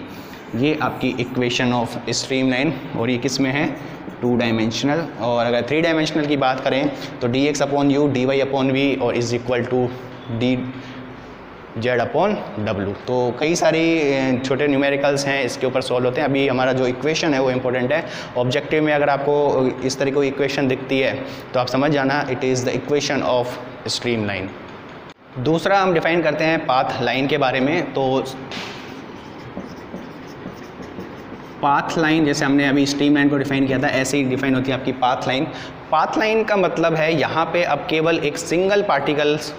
ये आपकी इक्वेशन ऑफ स्ट्रीम लाइन, और ये किस में है, 2 डायमेंशनल। और अगर 3 डायमेंशनल की बात करें तो dx/u dy/v और इज़ इक्वल टू z/w। तो कई सारी छोटे न्यूमेरिकल्स हैं इसके ऊपर सॉल्व होते हैं। अभी हमारा जो इक्वेशन है वो इम्पोर्टेंट है। ऑब्जेक्टिव में अगर आपको इस तरह की इक्वेशन दिखती है तो आप समझ जाना it is the equation of stream line. दूसरा हम डिफ़ाइन करते हैं पाथ लाइन के बारे में। तो पाथ लाइन, जैसे हमने अभी स्ट्रीम लाइन को डिफ़ाइन किया था, ऐसे ही डिफ़ाइन होती है आपकी पाथ लाइन। पाथ लाइन का मतलब है यहाँ पे अब केवल एक सिंगल पार्टिकल्स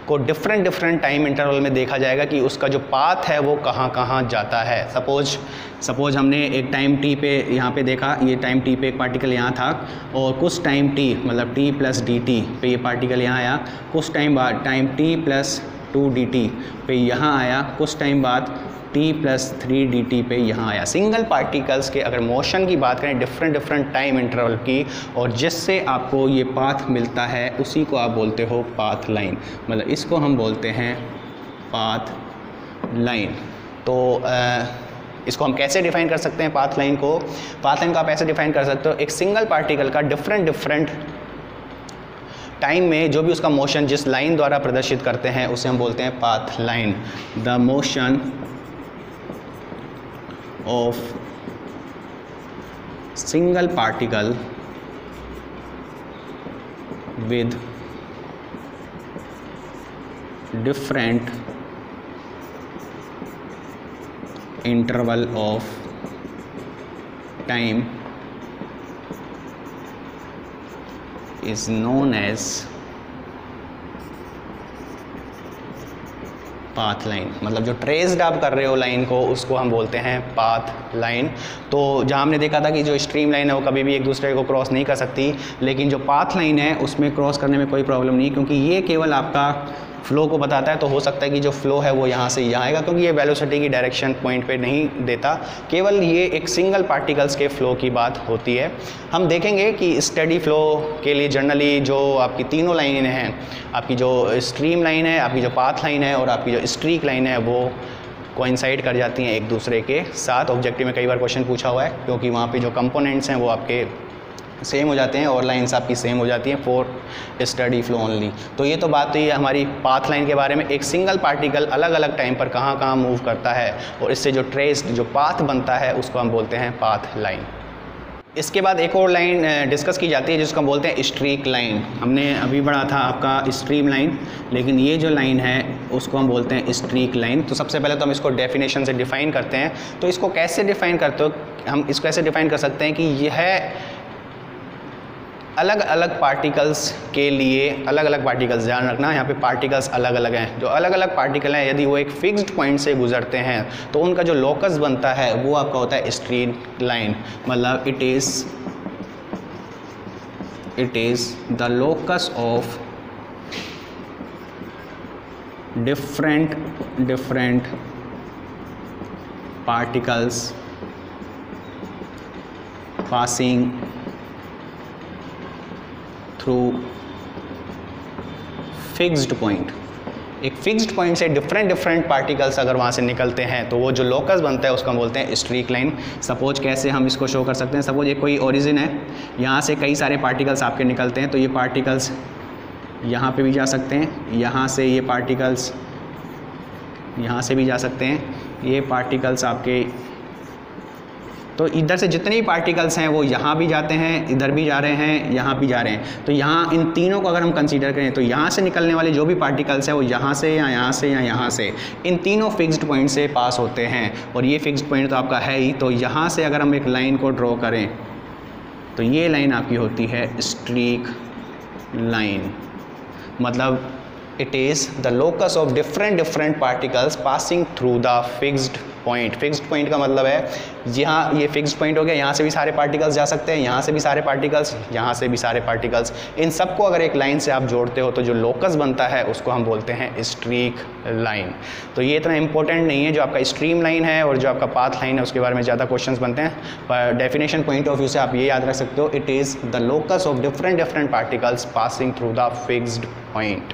को डिफरेंट टाइम इंटरवल में देखा जाएगा कि उसका जो पाथ है वो कहाँ कहाँ जाता है। सपोज हमने एक टाइम t पे यहाँ पे देखा, ये टाइम t पे एक पार्टिकल यहाँ था, और कुछ टाइम t मतलब t प्लस dt पे ये पार्टिकल यहाँ आया, कुछ टाइम बाद टाइम t प्लस 2 dt पे यहाँ आया, कुछ टाइम बाद t प्लस 3 dt पे यहाँ आया। सिंगल पार्टिकल्स के अगर मोशन की बात करें डिफरेंट टाइम इंटरवल की, और जिससे आपको ये पाथ मिलता है उसी को आप बोलते हो पाथ लाइन, मतलब इसको हम बोलते हैं पाथ लाइन। तो इसको हम कैसे डिफ़ाइन कर सकते हैं पाथ लाइन को? पाथ लाइन को आप ऐसे डिफ़ाइन कर सकते हो, एक सिंगल पार्टिकल का डिफरेंट टाइम में जो भी उसका मोशन जिस लाइन द्वारा प्रदर्शित करते हैं उसे हम बोलते हैं path line. The motion of single particle with different interval of time is known as path line. मतलब जो ट्रेस्ड आप कर रहे हो लाइन को उसको हम बोलते हैं पाथ लाइन। तो जहाँ हमने देखा था कि जो स्ट्रीम लाइन है वो कभी भी एक दूसरे को क्रॉस नहीं कर सकती, लेकिन जो पाथ लाइन है उसमें क्रॉस करने में कोई प्रॉब्लम नहीं, क्योंकि ये केवल आपका फ़्लो को बताता है। तो हो सकता है कि जो फ़्लो है वो यहाँ से यहाँ आएगा, क्योंकि ये वेलोसिटी की डायरेक्शन पॉइंट पे नहीं देता, केवल ये एक सिंगल पार्टिकल्स के फ़्लो की बात होती है। हम देखेंगे कि स्टेडी फ़्लो के लिए जनरली जो आपकी तीनों लाइनें हैं, आपकी जो स्ट्रीम लाइन है, आपकी जो पाथ लाइन है और आपकी जो स्ट्रीक लाइन है, वो कोइंसाइड कर जाती हैं एक दूसरे के साथ। ऑब्जेक्टिव में कई बार क्वेश्चन पूछा हुआ है, क्योंकि वहाँ पे जो कंपोनेंट्स हैं वो आपके सेम हो जाते हैं और लाइंस आपकी सेम हो जाती हैं फॉर स्टडी फ्लो ओनली। तो ये तो बात हुई है हमारी पाथ लाइन के बारे में, एक सिंगल पार्टिकल अलग अलग टाइम पर कहाँ कहाँ मूव करता है और इससे जो ट्रेस्ड जो पाथ बनता है उसको हम बोलते हैं पाथ लाइन। इसके बाद एक और लाइन डिस्कस की जाती है जिसको हम बोलते हैं स्ट्रीक लाइन। हमने अभी पढ़ा था आपका स्ट्रीम लाइन, लेकिन ये जो लाइन है उसको हम बोलते हैं स्ट्रीक लाइन। तो सबसे पहले तो हम इसको डेफिनेशन से डिफ़ाइन करते हैं। तो इसको कैसे डिफ़ाइन करते हो, हम इसको ऐसे डिफ़ाइन कर सकते हैं कि यह अलग अलग पार्टिकल्स के लिए अलग अलग पार्टिकल्स, ध्यान रखना यहाँ पे पार्टिकल्स अलग अलग हैं। जो अलग अलग पार्टिकल हैं यदि वो एक फिक्स्ड पॉइंट से गुजरते हैं तो उनका जो लोकस बनता है वो आपका होता है स्ट्रीक लाइन। मतलब it is the locus of different particles passing through fixed point. एक फिक्स्ड पॉइंट से डिफरेंट पार्टिकल्स अगर वहाँ से निकलते हैं तो वो जो लोकस बनता है उसको हम बोलते हैं स्ट्रीक लाइन। सपोज कैसे हम इसको शो कर सकते हैं, सपोज ये कोई ओरिजिन है, यहाँ से कई सारे पार्टिकल्स आपके निकलते हैं, तो ये पार्टिकल्स यहाँ पे भी जा सकते हैं, यहाँ से ये पार्टिकल्स यहाँ से भी जा सकते हैं, ये पार्टिकल्स आपके, तो इधर से जितने भी पार्टिकल्स हैं वो यहाँ भी जाते हैं, इधर भी जा रहे हैं, यहाँ भी जा रहे हैं। तो यहाँ इन तीनों को अगर हम कंसीडर करें तो यहाँ से निकलने वाले जो भी पार्टिकल्स हैं वो यहाँ से या यहाँ से या यहाँ से, इन तीनों फिक्स्ड पॉइंट से पास होते हैं। और ये फिक्स्ड पॉइंट तो आपका है ही। तो यहाँ से अगर हम एक लाइन को ड्रॉ करें तो ये लाइन आपकी होती है स्ट्रीक लाइन। मतलब it is the locus of different particles passing through the fixed point. Fixed point का मतलब है यहाँ ये फिक्स्ड पॉइंट हो गया, यहाँ से भी सारे पार्टिकल्स जा सकते हैं, यहाँ से भी सारे पार्टिकल्स, यहाँ से भी सारे पार्टिकल्स, इन सबको अगर एक लाइन से आप जोड़ते हो तो जो लोकस बनता है उसको हम बोलते हैं स्ट्रीक लाइन। तो ये इतना इंपॉर्टेंट नहीं है, जो आपका स्ट्रीम लाइन है और जो आपका पाथ लाइन है उसके बारे में ज़्यादा क्वेश्चंस बनते हैं, पर डेफिनेशन पॉइंट ऑफ व्यू से आप ये याद रख सकते हो, it is the locus of different particles passing through the fixed point.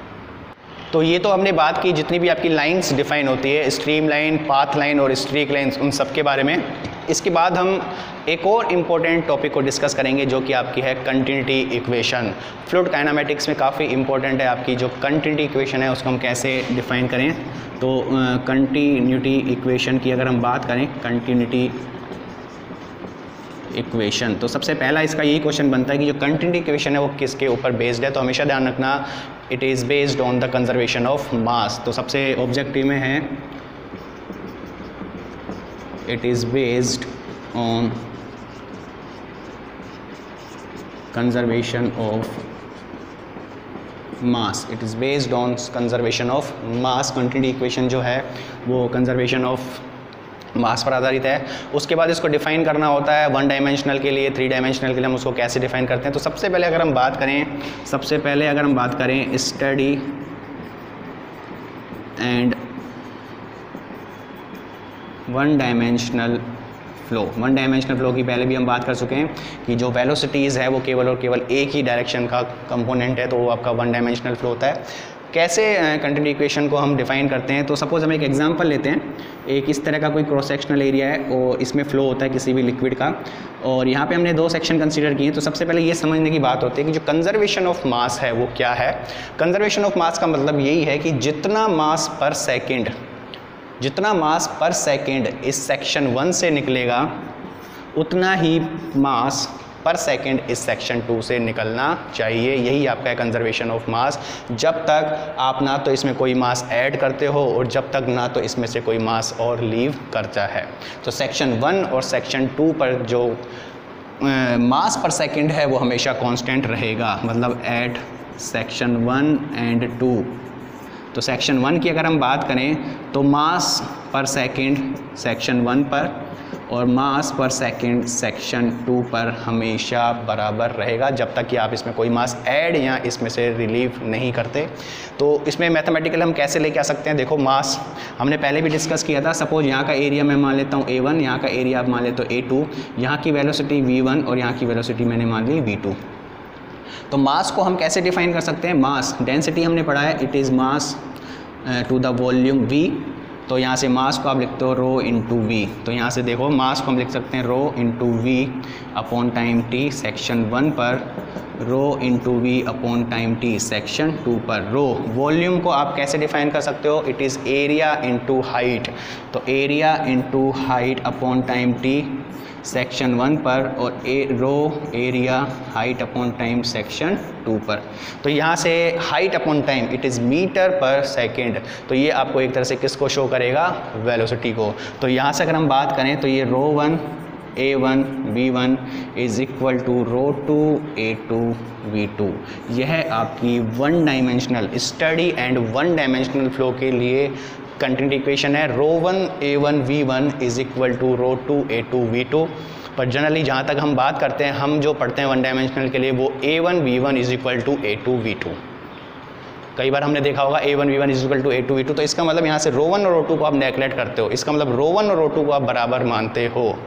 तो ये तो हमने बात की जितनी भी आपकी लाइंस डिफाइन होती है, स्ट्रीम लाइन, पाथ लाइन और स्ट्रीक लाइंस, उन सब के बारे में। इसके बाद हम एक और इम्पोर्टेंट टॉपिक को डिस्कस करेंगे जो कि आपकी है कंटिन्यूटी इक्वेशन। फ्लूइड काइनेमेटिक्स में काफ़ी इंपॉर्टेंट है आपकी जो कंटिन्यूटी इक्वेशन है उसको हम कैसे डिफाइन करें। तो कंटिन्यूटी इक्वेशन की अगर हम बात करें, कंटिन्यूटी इक्वेशन, तो सबसे पहला इसका यही क्वेश्चन बनता है कि जो कंटिन्यूटी इक्वेशन है वो किसके ऊपर बेस्ड है। तो हमेशा ध्यान रखना, it is based on the conservation of mass. तो सबसे ऑब्जेक्टिव में है it is based on conservation of mass, it is based on conservation of mass. Continuity equation जो है वो कंजर्वेशन ऑफ मास पर आधारित है। उसके बाद इसको डिफाइन करना होता है 1 डायमेंशनल के लिए, 3 डायमेंशनल के लिए हम उसको कैसे डिफाइन करते हैं। तो सबसे पहले अगर हम बात करें study and 1 dimensional flow. 1 dimensional flow की पहले भी हम बात कर चुके हैं कि जो वेलोसिटीज़ है वो केवल और केवल एक ही डायरेक्शन का कंपोनेंट है, तो वो आपका 1 डायमेंशनल फ्लो होता है। कैसे कंटिन्यूटी इक्वेशन को हम डिफाइन करते हैं, तो सपोज़ हम एक एग्जांपल लेते हैं। एक इस तरह का कोई क्रॉस सेक्शनल एरिया है और इसमें फ़्लो होता है किसी भी लिक्विड का, और यहाँ पे हमने 2 सेक्शन कंसीडर किए हैं। तो सबसे पहले ये समझने की बात होती है कि जो कंजर्वेशन ऑफ मास है वो क्या है। कंजर्वेशन ऑफ मास का मतलब यही है कि जितना मास पर सेकेंड इस सेक्शन 1 से निकलेगा उतना ही मास पर सेकेंड इस सेक्शन 2 से निकलना चाहिए। यही आपका है कंजर्वेशन ऑफ मास, जब तक आप ना तो इसमें कोई मास ऐड करते हो और जब तक ना तो इसमें से कोई मास और लीव करता है। तो सेक्शन 1 और सेक्शन 2 पर जो मास पर सेकेंड है वो हमेशा कांस्टेंट रहेगा, मतलब एट सेक्शन 1 एंड 2। तो सेक्शन 1 की अगर हम बात करें तो मास पर सेकेंड सेक्शन 1 पर और मास पर सेकेंड सेक्शन 2 पर हमेशा बराबर रहेगा, जब तक कि आप इसमें कोई मास ऐड या इसमें से रिलीव नहीं करते। तो इसमें मैथमेटिकल हम कैसे लेके आ सकते हैं। देखो, मास हमने पहले भी डिस्कस किया था। सपोज यहाँ का एरिया मैं मान लेता हूँ A1, यहाँ का एरिया आप मान लेते हो A2, यहाँ की वेलोसिटी V1 और यहाँ की वेलोसिटी मैंने मान ली V2। तो मास को हम कैसे डिफाइन कर सकते हैं। मास डेंसिटी हमने पढ़ा है, it is mass to the volume V। तो यहाँ से मास को आप लिखते हो रो इंटू वी। तो यहाँ से देखो मास को हम लिख सकते हैं rho into v upon time t section 1 पर, rho into v upon time t section 2 पर। रो वॉल्यूम को आप कैसे डिफाइन कर सकते हो, it is area into height. तो area into height upon time t section 1 पर, और rho area height upon time section 2 पर। तो यहाँ से height upon time it is metre per second. तो ये आपको एक तरह से किसको शो करेगा, वेलोसिटी को। तो यहाँ से अगर हम बात करें तो ये rho 1 A1 V1 is equal to rho 2 A2 V2। यह आपकी 1 dimensional steady and 1 dimensional flow के लिए कंटिन्यूटी इक्वेशन है। Rho 1 A1 V1 is equal to rho 2 A2 V2। पर जनरली जहाँ तक हम बात करते हैं, हम जो पढ़ते हैं 1 डायमेंशनल के लिए वो A1 V1 is equal to A2 V2। कई बार हमने देखा होगा A1 V1 is equal to A2 V2। तो इसका मतलब यहाँ से रो 1 और रो 2 को आप नेगलेक्ट करते हो। इसका मतलब रो 1 और रो 2 को आप बराबर मानते हो।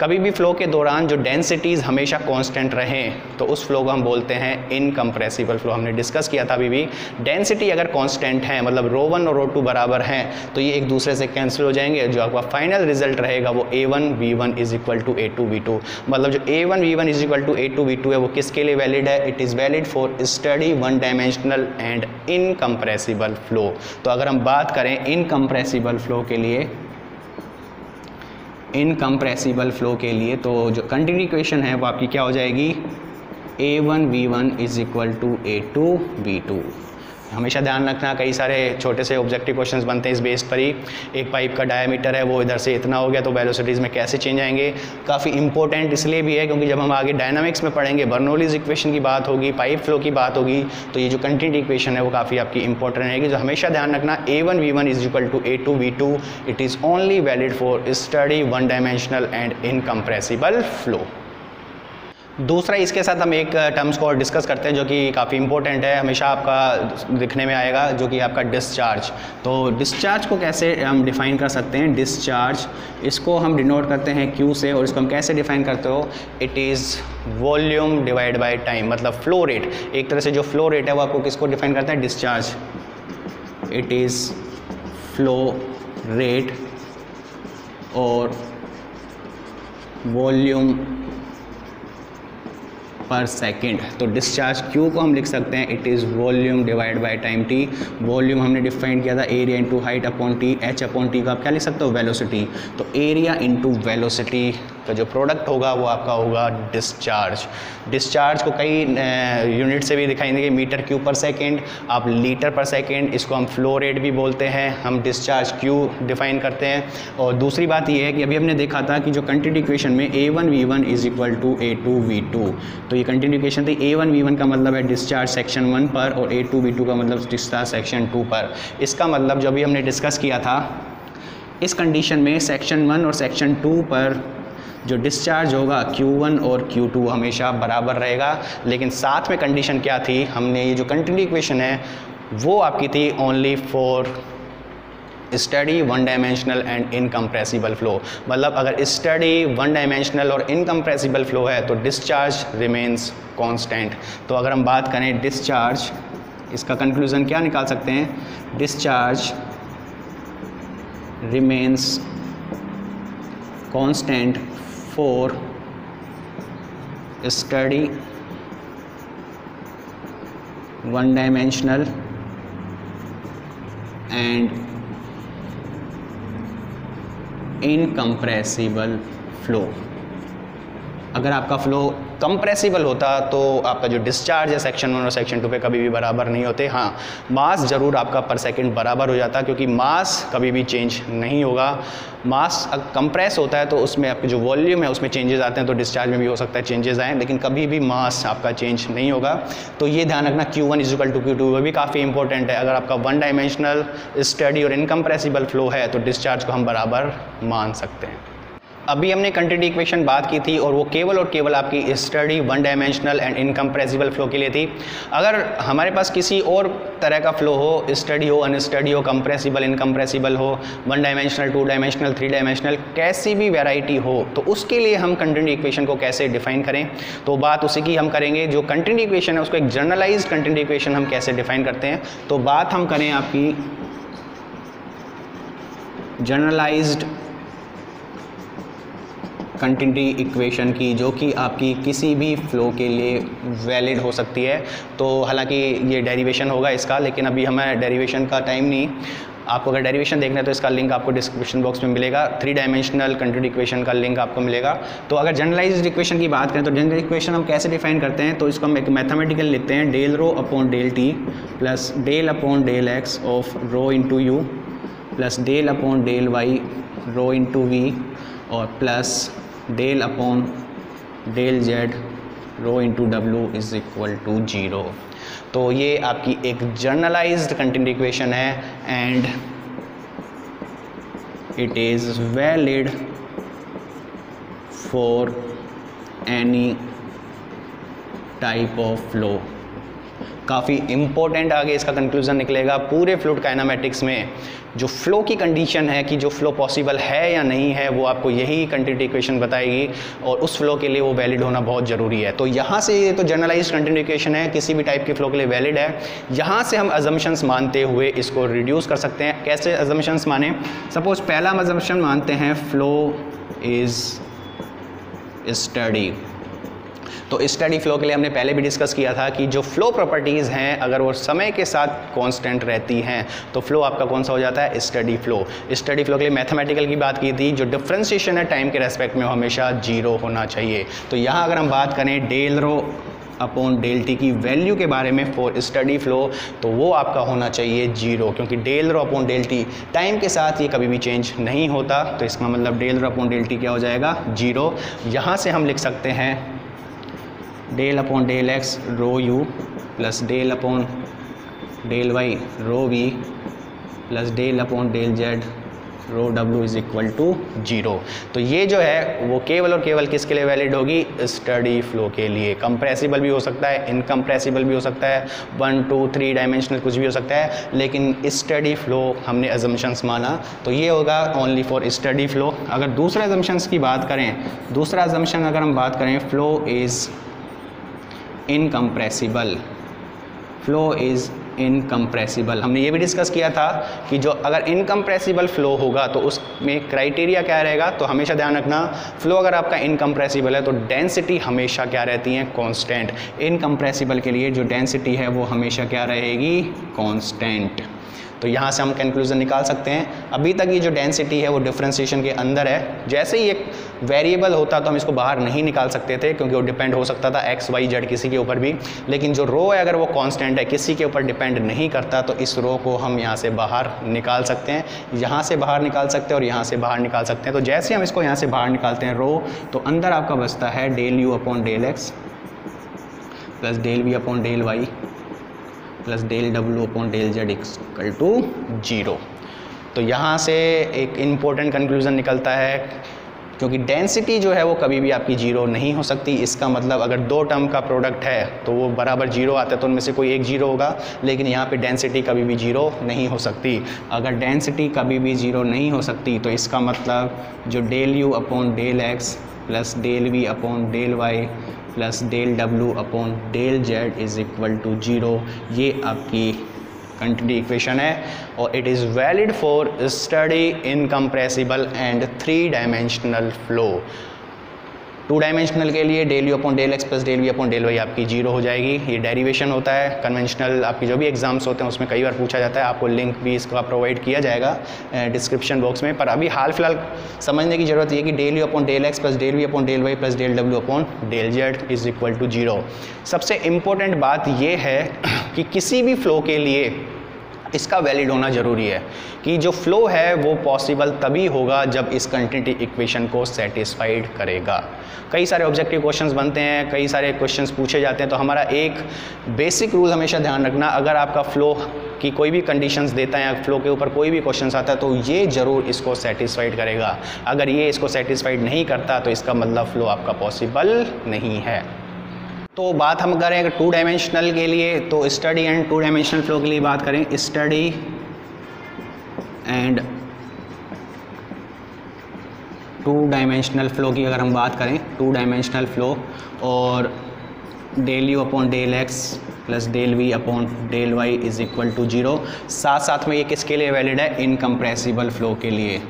कभी भी फ्लो के दौरान जो डेंसिटीज़ हमेशा कांस्टेंट रहें तो उस फ्लो को हम बोलते हैं इनकम्प्रेसिबल फ्लो। हमने डिस्कस किया था अभी भी, डेंसिटी अगर कांस्टेंट है मतलब रो 1 और रो 2 बराबर हैं तो ये एक दूसरे से कैंसिल हो जाएंगे। जो आपका फाइनल रिजल्ट रहेगा वो A1 V1 is equal to A2 V2। मतलब जो A1 V1 is equal to A2 V2 है वो किसके लिए वैलिड है, it is valid for study 1 dimensional and incompressible flow. तो अगर हम बात करें इनकम्प्रेसिबल फ्लो के लिए, इनकम्प्रेसिबल फ्लो के लिए तो जो कंटिन्यूटी इक्वेशन है वो आपकी क्या हो जाएगी, A1 V1 is equal to A2 V2। हमेशा ध्यान रखना, कई सारे छोटे से ऑब्जेक्टिव क्वेश्चंस बनते हैं इस बेस पर ही। एक पाइप का डायमीटर है वो इधर से इतना हो गया तो वेलोसिटीज़ में कैसे चेंज आएंगे। काफ़ी इंपॉर्टेंट इसलिए भी है क्योंकि जब हम आगे डायनामिक्स में पढ़ेंगे, बर्नौलीज़ इक्वेशन की बात होगी, पाइप फ्लो की बात होगी, तो ये जो कंटिन्यूटी इक्वेशन है वो काफ़ी आपकी इंपॉर्टेंट रहेगी। जो हमेशा ध्यान रखना, A1V1 is equal to A2V2, it is only valid for steady one dimensional and incompressible flow. दूसरा, इसके साथ हम एक टर्म्स को और डिस्कस करते हैं जो कि काफ़ी इंपॉर्टेंट है, हमेशा आपका दिखने में आएगा, जो कि आपका डिस्चार्ज। तो डिस्चार्ज को कैसे हम डिफ़ाइन कर सकते हैं? डिस्चार्ज, इसको हम डिनोट करते हैं Q से, और इसको हम कैसे डिफ़ाइन करते हो? It is volume divide by time, मतलब फ्लो रेट। एक तरह से जो फ्लो रेट है वो आपको किसको डिफ़ाइन करते हैं? Discharge. It is flow rate और वॉल्यूम पर सेकेंड। तो डिस्चार्ज Q को हम लिख सकते हैं it is volume divide by time T। Volume हमने डिफाइन किया था area into height upon T, H upon T का आप क्या लिख सकते हो? वेलोसिटी। तो एरिया इंटू वेलोसिटी का जो प्रोडक्ट होगा वो आपका होगा डिस्चार्ज। डिस्चार्ज को कई यूनिट से भी दिखाई देंगे, मीटर क्यूब पर सेकेंड, आप लीटर पर सेकेंड, इसको हम फ्लो रेट भी बोलते हैं, हम डिस्चार्ज Q डिफाइन करते हैं। और दूसरी बात ये है कि अभी हमने देखा था कि जो कंटिन्यूटी इक्वेशन में A1V1 is equal to A2V2, तो ये कंटिन्यूटी इक्वेशन थी। A1V1 का मतलब है डिस्चार्ज सेक्शन 1 पर और A2V2 का मतलब डिस्चार्ज सेक्शन 2 पर। इसका मतलब जो अभी हमने डिस्कस किया था, इस कंडीशन में सेक्शन 1 और सेक्शन 2 पर जो डिस्चार्ज होगा Q1 और Q2 हमेशा बराबर रहेगा। लेकिन साथ में कंडीशन क्या थी? हमने ये जो कंटिन्यूटी इक्वेशन है वो आपकी थी only for steady one dimensional and incompressible flow. मतलब अगर स्टडी वन डायमेंशनल और इनकम्प्रेसिबल फ्लो है तो डिस्चार्ज रिमेन्स कांस्टेंट। तो अगर हम बात करें डिस्चार्ज, इसका कंक्लूजन क्या निकाल सकते हैं? Discharge remains constant for steady one dimensional and incompressible flow. अगर आपका फ्लो कंप्रेसिबल होता तो आपका जो डिस्चार्ज है सेक्शन 1 और सेक्शन 2 पे कभी भी बराबर नहीं होते। हाँ, मास ज़रूर आपका पर सेकंड बराबर हो जाता क्योंकि मास कभी भी चेंज नहीं होगा। मास कंप्रेस होता है तो उसमें आपकी जो वॉल्यूम है उसमें चेंजेस आते हैं, तो डिस्चार्ज में भी हो सकता है चेंजेस आएँ, लेकिन कभी भी मास आपका चेंज नहीं होगा। तो ये ध्यान रखना, Q1 is equal to Q2 वो भी काफ़ी इंपॉर्टेंट है। अगर आपका वन डायमेंशनल स्टडी और इनकम्प्रेसिबल फ्लो है तो डिस्चार्ज को हम बराबर मान सकते हैं। अभी हमने कंटिन्यूटी इक्वेशन बात की थी और वो केवल और केवल आपकी study one dimensional and incompressible flow के लिए थी। अगर हमारे पास किसी और तरह का फ्लो हो, स्टडी हो, अनस्टडी हो, कंप्रेसिबल, इनकम्प्रेसिबल हो, one dimensional, two dimensional, three dimensional, कैसी भी वैरायटी हो, तो उसके लिए हम कंटिन्यूटी इक्वेशन को कैसे डिफाइन करें, तो बात उसी की हम करेंगे। जो कंटिन्यूटी इक्वेशन है उसको एक जनरलाइज्ड कंटिन्यूटी इक्वेशन हम कैसे डिफाइन करते हैं, तो बात हम करें आपकी जनरलाइज्ड कंटिन्यूटी इक्वेशन की, जो कि आपकी किसी भी फ्लो के लिए वैलिड हो सकती है। तो हालांकि ये डेरिवेशन होगा इसका, लेकिन अभी हमें डेरिवेशन का टाइम नहीं। आपको अगर डेरिवेशन देखना है तो इसका लिंक आपको डिस्क्रिप्शन बॉक्स में मिलेगा। 3 डायमेंशनल कंटिन्यूटी इक्वेशन का लिंक आपको मिलेगा। तो अगर जनरलाइज्ड इक्वेशन की बात करें तो जनरल इक्वेशन हम कैसे डिफाइन करते हैं, तो इसको हम एक मैथमेटिकल लिखते हैं, del rho upon del t plus del upon del x of rho into u plus del upon del y rho into v और plus del upon del z rho into डब्ल्यू इज इक्वल टू 0। तो ये आपकी एक जनरलाइज्ड कंटिन्यूटी इक्वेशन है and it is valid for any type of flow. काफ़ी इम्पोर्टेंट आगे इसका कंक्लूजन निकलेगा। पूरे फ्लूइड काइनेमेटिक्स में जो फ्लो की कंडीशन है कि जो फ्लो पॉसिबल है या नहीं है, वो आपको यही कंटिन्यूटी इक्वेशन बताएगी और उस फ्लो के लिए वो वैलिड होना बहुत ज़रूरी है। तो यहाँ से ये तो जनरलाइज्ड कंटिन्यूटी इक्वेशन है, किसी भी टाइप के फ्लो के लिए वैलिड है। यहाँ से हम अजम्पशंस मानते हुए इसको रिड्यूस कर सकते हैं। कैसे अजम्पशंस माने? सपोज पहला हम अजम्पशन मानते हैं फ्लो इज़ स्टडी। तो स्टडी फ्लो के लिए हमने पहले भी डिस्कस किया था कि जो फ्लो प्रॉपर्टीज़ हैं अगर वो समय के साथ कांस्टेंट रहती हैं तो फ्लो आपका कौन सा हो जाता है? Steady flow. स्टडी फ्लो के लिए मैथमेटिकल की बात की थी, जो डिफरेंशिएशन है टाइम के रेस्पेक्ट में वो हमेशा 0 होना चाहिए। तो यहाँ अगर हम बात करें del rho upon del t की वैल्यू के बारे में फॉर स्टडी फ्लो, तो वो आपका होना चाहिए 0, क्योंकि del rho upon del t time के साथ ये कभी भी चेंज नहीं होता, तो इसका मतलब del rho upon del t क्या हो जाएगा 0। यहाँ से हम लिख सकते हैं del upon del x rho u plus del upon del y rho v plus del upon del z rho डब्ल्यू इज इक्वल टू 0। तो ये जो है वो केवल और केवल किसके लिए वैलिड होगी, स्टडी फ्लो के लिए। कंप्रेसिबल भी हो सकता है, इनकम्प्रेसिबल भी हो सकता है, 1 2 3 डायमेंशनल कुछ भी हो सकता है, लेकिन स्टडी फ्लो हमने अजम्पशंस माना तो ये होगा ओनली फॉर स्टडी फ्लो। अगर दूसरे अजम्पशंस की बात करें, दूसरा अजम्पशन अगर हम बात करें, flow is incompressible, flow is incompressible. हमने ये भी डिस्कस किया था कि जो अगर इनकम्प्रेसिबल फ्लो होगा तो उसमें क्राइटेरिया क्या रहेगा, तो हमेशा ध्यान रखना फ्लो अगर आपका इनकम्प्रेसिबल है तो डेंसिटी हमेशा क्या रहती है, कांस्टेंट। इनकम्प्रेसिबल के लिए जो डेंसिटी है वो हमेशा क्या रहेगी, कांस्टेंट। तो यहाँ से हम कंक्लूजन निकाल सकते हैं। अभी तक ये जो डेंसिटी है वो डिफरेंशिएशन के अंदर है, जैसे ही एक वेरिएबल होता तो हम इसको बाहर नहीं निकाल सकते थे क्योंकि वो डिपेंड हो सकता था एक्स वाई जेड किसी के ऊपर भी, लेकिन जो रो है अगर वो कांस्टेंट है, किसी के ऊपर डिपेंड नहीं करता, तो इस रो को हम यहाँ से बाहर निकाल सकते हैं, यहाँ से बाहर निकाल सकते हैं और यहाँ से बाहर निकाल सकते हैं। तो जैसे हम इसको यहाँ से बाहर निकालते हैं रो, तो अंदर आपका बचता है del u upon del x plus del v upon del y plus del डब्ल्यू upon del z equal to 0। तो यहाँ से एक इम्पोर्टेंट कंक्लूजन निकलता है, क्योंकि डेंसिटी जो है वो कभी भी आपकी 0 नहीं हो सकती। इसका मतलब अगर 2 टर्म का प्रोडक्ट है तो वो बराबर 0 आता है, तो उनमें से कोई एक 0 होगा, लेकिन यहाँ पे डेंसिटी कभी भी 0 नहीं हो सकती। अगर डेंसिटी कभी भी 0 नहीं हो सकती तो इसका मतलब जो del u upon del x plus del v upon del y plus del डब्ल्यू upon del z is equal to 0, ये आपकी कंटिन्यूटी इक्वेशन है और it is valid for steady incompressible and 3 dimensional flow. 2 dimensional के लिए del u upon del x plus del v upon del y आपकी 0 हो जाएगी। ये डेरिवेशन होता है, कन्वेंशनल आपकी जो भी एग्जाम्स होते हैं उसमें कई बार पूछा जाता है, आपको लिंक भी इसका प्रोवाइड किया जाएगा डिस्क्रिप्शन बॉक्स में। पर अभी हाल फिलहाल समझने की ज़रूरत ये कि del u upon del x plus del v upon del y plus del डब्ल्यू upon del z is equal to 0। सबसे इम्पोर्टेंट बात ये है कि किसी भी फ्लो के लिए इसका वैलिड होना ज़रूरी है कि जो फ्लो है वो पॉसिबल तभी होगा जब इस कंटिन्यूटी इक्वेशन को सेटिस्फाइड करेगा। कई सारे ऑब्जेक्टिव क्वेश्चंस बनते हैं, कई सारे क्वेश्चंस पूछे जाते हैं, तो हमारा एक बेसिक रूल हमेशा ध्यान रखना, अगर आपका फ्लो की कोई भी कंडीशंस देता है या फ्लो के ऊपर कोई भी क्वेश्चंस आता है तो ये ज़रूर इसको सेटिस्फाइड करेगा। अगर ये इसको सेटिस्फाइड नहीं करता तो इसका मतलब फ्लो आपका पॉसिबल नहीं है। तो बात हम करें अगर 2 डायमेंशनल के लिए, तो स्टडी एंड 2 डायमेंशनल फ्लो के लिए बात करें, स्टडी एंड 2 डायमेंशनल फ्लो की अगर हम बात करें, 2 डायमेंशनल फ्लो और del u upon del x plus del v upon del y is equal to 0। साथ साथ में ये किसके लिए वैलिड है, इनकम्प्रेसिबल फ्लो के लिए,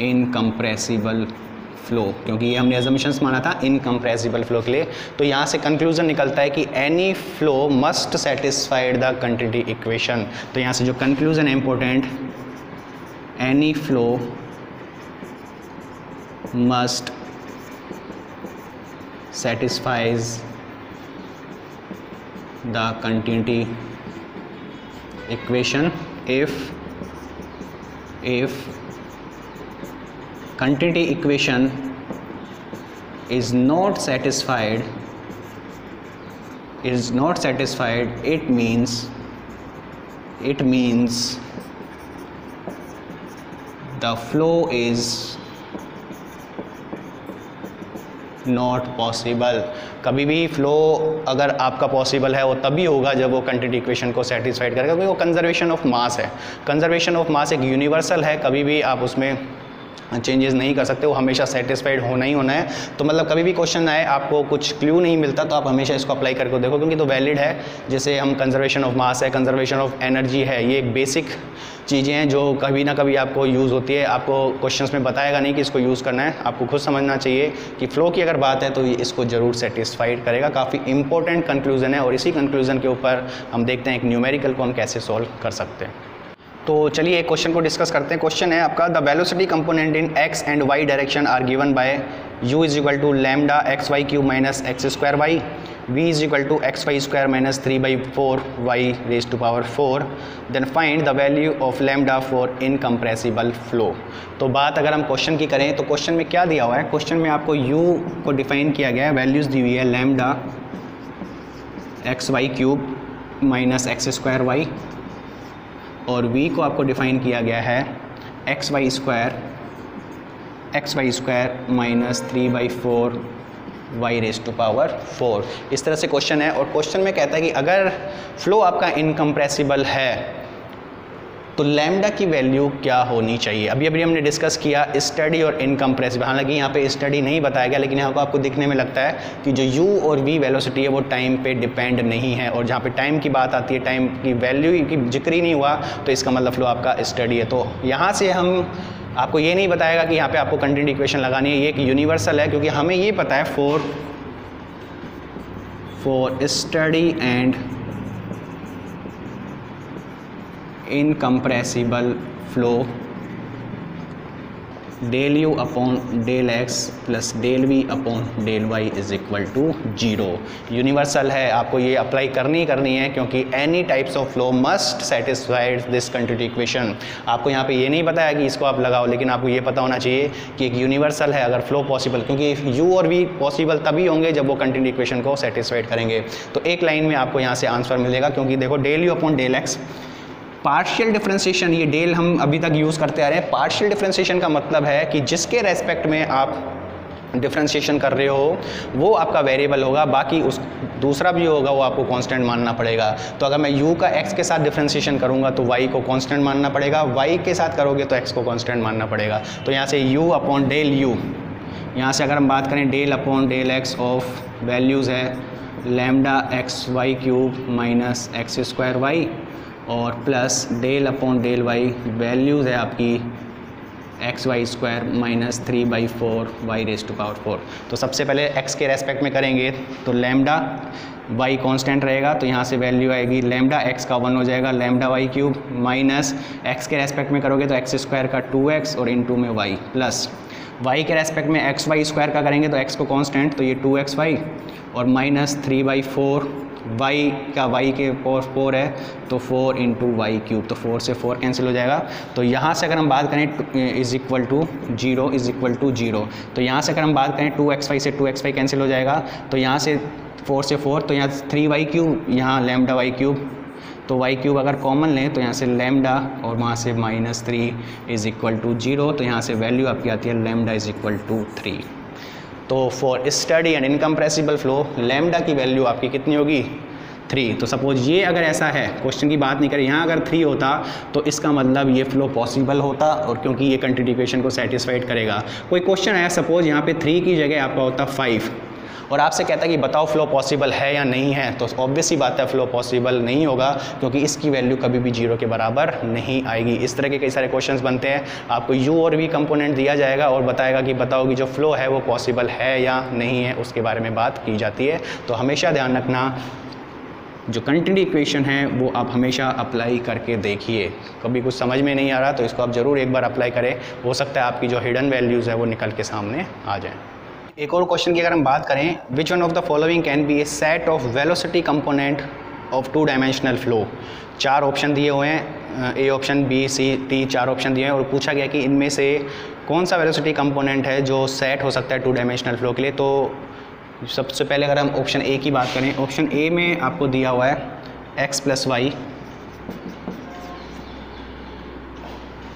इनकम्प्रेसिबल फ्लो, क्योंकि ये हमने अजम्पशंस माना था इनकम्प्रेसिबल फ्लो के लिए। तो यहाँ से कंक्लूजन निकलता है कि any flow must satisfied the continuity equation. तो यहाँ से जो कंक्लूजन है important, any flow must satisfies the continuity equation if continuity equation is not satisfied, it means the flow is not possible. कभी भी फ्लो अगर आपका पॉसिबल है वो तभी होगा जब वो कंटिन्यूटी इक्वेशन को सेटिस्फाइड करेगा, क्योंकि वो कंजर्वेशन ऑफ मास है। कंजर्वेशन ऑफ मास एक यूनिवर्सल है, कभी भी आप उसमें चेंजेस नहीं कर सकते, वो हमेशा सेटिस्फाइड होना ही होना है। तो मतलब कभी भी क्वेश्चन आए आपको कुछ क्लू नहीं मिलता तो आप हमेशा इसको अप्लाई करके देखो, क्योंकि तो वैलिड है। जैसे हम कंजर्वेशन ऑफ मास है, कंजर्वेशन ऑफ एनर्जी है, ये एक बेसिक चीज़ें हैं जो कभी ना कभी आपको यूज़ होती है। आपको क्वेश्चंस में बताएगा नहीं कि इसको यूज़ करना है, आपको खुद समझना चाहिए कि फ़्लो की अगर बात है तो ये इसको ज़रूर सेटिस्फाइड करेगा। काफ़ी इंपॉर्टेंट कंक्लूज़न है और इसी कंक्लूज़न के ऊपर हम देखते हैं एक न्यूमेरिकल को हम कैसे सॉल्व कर सकते हैं। तो चलिए एक क्वेश्चन को डिस्कस करते हैं। क्वेश्चन है आपका, the velocity component in x and y direction are given by u is equal to lambda x y cube minus x square y, v is equal to x y square minus 3/4 y raise to power 4, then find the value of lambda for incompressible flow. तो बात अगर हम क्वेश्चन की करें तो क्वेश्चन में क्या दिया हुआ है, क्वेश्चन में आपको u को डिफाइन किया गया है, वैल्यूज़ दी हुई है lambda x y cube minus x square y, और v को आपको डिफाइन किया गया है x y square minus 3/4 y raise to power 4। इस तरह से क्वेश्चन है, और क्वेश्चन में कहता है कि अगर फ्लो आपका इनकम्प्रेसिबल है तो लैम्डा की वैल्यू क्या होनी चाहिए। अभी हमने डिस्कस किया स्टडी और इनकम्प्रेसिबल, हालांकि यहाँ पे स्टडी नहीं बताया गया, लेकिन यहाँ को आपको दिखने में लगता है कि जो u और v वेलोसिटी है वो टाइम पे डिपेंड नहीं है, और जहाँ पे टाइम की बात आती है, टाइम की वैल्यू की जिक्र ही नहीं हुआ, तो इसका मतलब फ्लो आपका स्टडी है। तो यहाँ से हम आपको ये नहीं बताएगा कि यहाँ पे आपको कंटिन्यूटी इक्वेशन लगानी है, ये एक यूनिवर्सल है, क्योंकि हमें ये पता है for study and incompressible flow del u upon del x plus del v upon del y is equal to 0। Universal है, आपको ये अप्लाई करनी है, क्योंकि any types of flow must satisfied this continuity equation. आपको यहाँ पे ये नहीं पता है कि इसको आप लगाओ, लेकिन आपको ये पता होना चाहिए कि एक यूनिवर्सल है अगर फ्लो पॉसिबल, क्योंकि u और v पॉसिबल तभी होंगे जब वो कंटिन्यूटी इक्वेशन को सेटिस्फाइड करेंगे। तो एक लाइन में आपको यहाँ से आंसर मिलेगा, क्योंकि देखो del u upon del x partial differentiation, ये डेल हम अभी तक यूज़ करते आ रहे हैं। पार्शियल डिफरेंशिएशन का मतलब है कि जिसके रेस्पेक्ट में आप डिफरेंशिएशन कर रहे हो वो आपका वेरिएबल होगा, बाकी उस दूसरा भी होगा वो आपको कांस्टेंट मानना पड़ेगा। तो अगर मैं u का x के साथ डिफरेंशिएशन करूँगा तो y को कांस्टेंट मानना पड़ेगा, y के साथ करोगे तो x को कांस्टेंट मानना पड़ेगा। तो यहाँ से u अपॉन डेल u, यहाँ से अगर हम बात करें del upon del x of values है lambda x y cube minus x square y, और plus del upon del y values है आपकी x y square minus 3/4 y raise to power 4। तो सबसे पहले x के रेस्पेक्ट में करेंगे तो लैम्डा y कांस्टेंट रहेगा, तो यहाँ से वैल्यू आएगी लैम्डा x का 1 हो जाएगा lambda y cube, minus x के रेस्पेक्ट में करोगे तो एक्स स्क्वायर का 2x और इनटू में y, प्लस y के रेस्पेक्ट में एक्स वाई स्क्वायर का करेंगे तो x को कांस्टेंट, तो ये 2xy और माइनस 3/4 y का y के पावर 4 है तो 4 इंटू वाई क्यूब, तो 4 से 4 कैंसिल हो जाएगा। तो यहाँ से अगर हम बात करें इज इक्वल टू 0, तो यहाँ से अगर हम बात करें 2xy से 2xy कैंसिल हो जाएगा, तो यहाँ से 4 से 4, तो यहाँ 3y क्यूब, यहाँ लैम्डा वाई क्यूब, तो वाई क्यूब अगर कॉमन लें तो यहाँ से लैम्डा और वहाँ से -3 इज इक्वल टू 0, तो यहाँ से वैल्यू आपकी आती है लैम्डा इज इक्वल टू 3। तो for study and incompressible flow lambda की वैल्यू आपकी कितनी होगी 3। तो सपोज ये अगर ऐसा है, क्वेश्चन की बात नहीं करें, यहाँ अगर 3 होता तो इसका मतलब ये फ्लो पॉसिबल होता, और क्योंकि ये कंटिन्यूटी इक्वेशन को सेटिस्फाइड करेगा। कोई क्वेश्चन आया सपोज यहाँ पे 3 की जगह आपका होता 5 और आपसे कहता है कि बताओ फ्लो पॉसिबल है या नहीं है, तो ऑब्वियस ही बात है फ्लो पॉसिबल नहीं होगा, क्योंकि इसकी वैल्यू कभी भी 0 के बराबर नहीं आएगी। इस तरह के कई सारे क्वेश्चंस बनते हैं, आपको u और v कंपोनेंट दिया जाएगा और बताएगा कि बताओ कि जो फ्लो है वो पॉसिबल है या नहीं है, उसके बारे में बात की जाती है। तो हमेशा ध्यान रखना जो कंटिन्यूटी इक्वेशन है वो आप हमेशा अप्लाई करके देखिए। कभी कुछ समझ में नहीं आ रहा तो इसको आप ज़रूर एक बार अप्लाई करें, हो सकता है आपकी जो हिडन वैल्यूज़ है वो निकल के सामने आ जाएँ। एक और क्वेश्चन की अगर हम बात करें, which one of the following can be a set of velocity component of 2 dimensional flow. 4 option दिए हुए हैं, A option B C D 4 option दिए हैं, और पूछा गया कि इनमें से कौन सा वेलोसिटी कंपोनेंट है जो सेट हो सकता है 2 डायमेंशनल फ्लो के लिए। तो सबसे पहले अगर हम ऑप्शन ए की बात करें, ऑप्शन ए में आपको दिया हुआ है x plus y,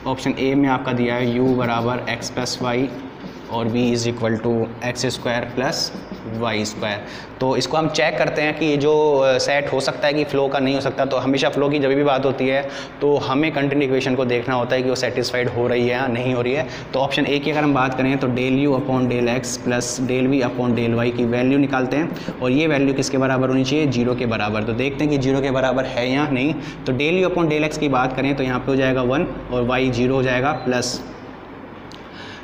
option A में आपका दिया है u बराबर x प्लस वाई और v is equal to x square plus y square. तो इसको हम चेक करते हैं कि जो सेट हो सकता है कि फ़्लो का नहीं हो सकता। तो हमेशा फ़्लो की जब भी बात होती है तो हमें कंटिन्यूटी इक्वेशन को देखना होता है कि वो सेटिस्फाइड हो रही है या नहीं हो रही है। तो ऑप्शन ए की अगर हम बात करें तो del u upon del x plus del v upon del y की वैल्यू निकालते हैं, और ये वैल्यू किसके बराबर होनी चाहिए 0 के बराबर। तो देखते हैं कि 0 के बराबर है या नहीं। तो del u upon del x की बात करें तो यहाँ पर हो जाएगा 1 और y 0 हो जाएगा, plus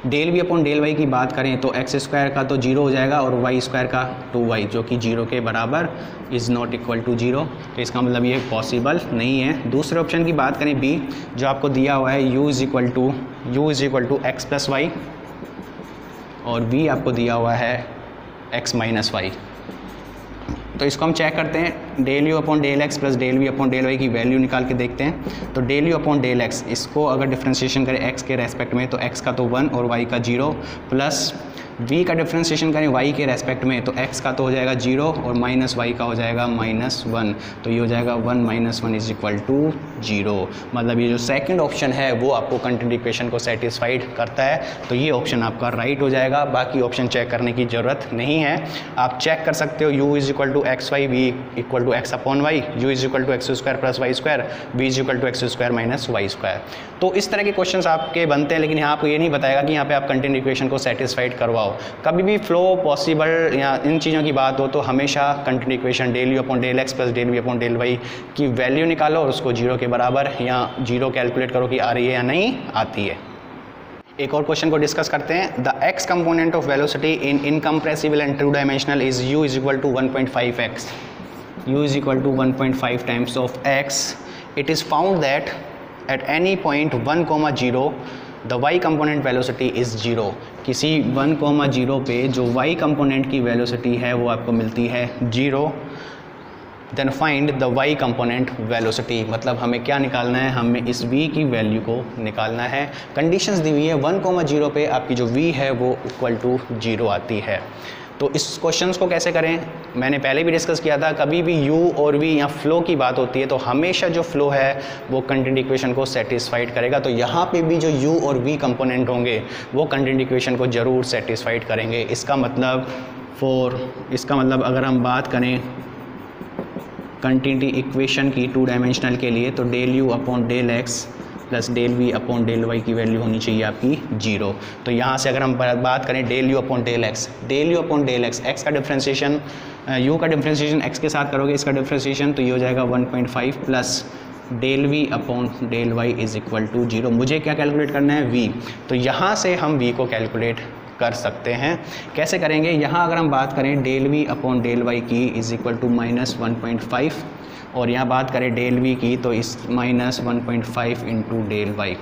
del v upon del y की बात करें तो एक्स स्क्वायर का तो 0 हो जाएगा और वाई स्क्वायर का 2y जो कि 0 के बराबर इज़ नॉट इक्वल टू 0। तो इसका मतलब ये पॉसिबल नहीं है। दूसरे ऑप्शन की बात करें बी, जो आपको दिया हुआ है u is equal to x plus y और b आपको दिया हुआ है x माइनस वाई। तो इसको हम चेक करते हैं, del u upon del x plus del v upon del y की वैल्यू निकाल के देखते हैं। तो del u upon del x, इसको अगर डिफ्रेंशिएशन करें x के रेस्पेक्ट में तो x का तो 1 और y का 0, प्लस v का डिफ्रेंशिएशन करें y के रेस्पेक्ट में तो x का तो हो जाएगा 0 और माइनस y का हो जाएगा -1। तो ये हो जाएगा 1 - 1 इज इक्वल टू 0। मतलब ये जो सेकंड ऑप्शन है वो आपको कंटिन्यूटी इक्वेशन को सेटिस्फाइड करता है, तो ये ऑप्शन आपका राइट हो जाएगा। बाकी ऑप्शन चेक करने की ज़रूरत नहीं है। आप चेक कर सकते हो u is equal to x y, v equal to x upon y, u is equal to x square plus y square, v is equal to x square minus y square. तो इस तरह के क्वेश्चन आपके बनते हैं, लेकिन यहाँ आपको ये नहीं बताएगा कि यहाँ पे आप कंटिन्यूटी इक्वेशन को सेटिस्फाइड करवाओ। कभी भी फ्लो पॉसिबल या इन चीज़ों की बात हो तो हमेशा continuity equation del u upon del x plus del v upon del y की वैल्यू निकालो और उसको 0 के बराबर या 0 कैलकुलेट करो कि आ रही है या नहीं आती है। एक और क्वेश्चन को डिस्कस करते हैं। The x component of velocity in incompressible and two dimensional is u is equal to 1.5x, u is equal to 1.5 times of x। It is found that at any point 1,0 the y component velocity is 0। किसी 1,0 पे जो y कंपोनेंट की वेलोसिटी है वो आपको मिलती है 0। Then find the y component velocity, मतलब हमें क्या निकालना है, हमें इस v की वैल्यू को निकालना है। कंडीशंस दी हुई है 1,0 पे आपकी जो v है वो इक्वल टू 0 आती है। तो इस क्वेश्चंस को कैसे करें, मैंने पहले भी डिस्कस किया था। कभी भी u और v या फ्लो की बात होती है तो हमेशा जो फ्लो है वो कंटिन्यूटी इक्वेशन को सेटिस्फाइड करेगा। तो यहाँ पे भी जो u और v कंपोनेंट होंगे वो कंटिन्यूटी इक्वेशन को ज़रूर सेटिस्फाइड करेंगे। इसका मतलब अगर हम बात करें कंटिन्यूटी इक्वेशन की 2 डायमेंशनल के लिए तो del u upon del x plus del v upon del y की वैल्यू होनी चाहिए आपकी 0। तो यहाँ से अगर हम बात करें del u upon del x, x का डिफ्रेंशिएशन यू का डिफ्रेंशिएशन एक्स के साथ करोगे, इसका डिफ्रेंशिएशन तो ये हो जाएगा 1.5 plus del v upon del y is equal to 0। मुझे क्या कैलकुलेट करना है, v। तो यहाँ से हम v को कैलकुलेट कर सकते हैं। कैसे करेंगे, यहाँ अगर हम बात करें del v upon del y की इज इक्वल टू -1.5 और यहाँ बात करें डेल वी की तो इस -1.5 इंटू डेल वाई।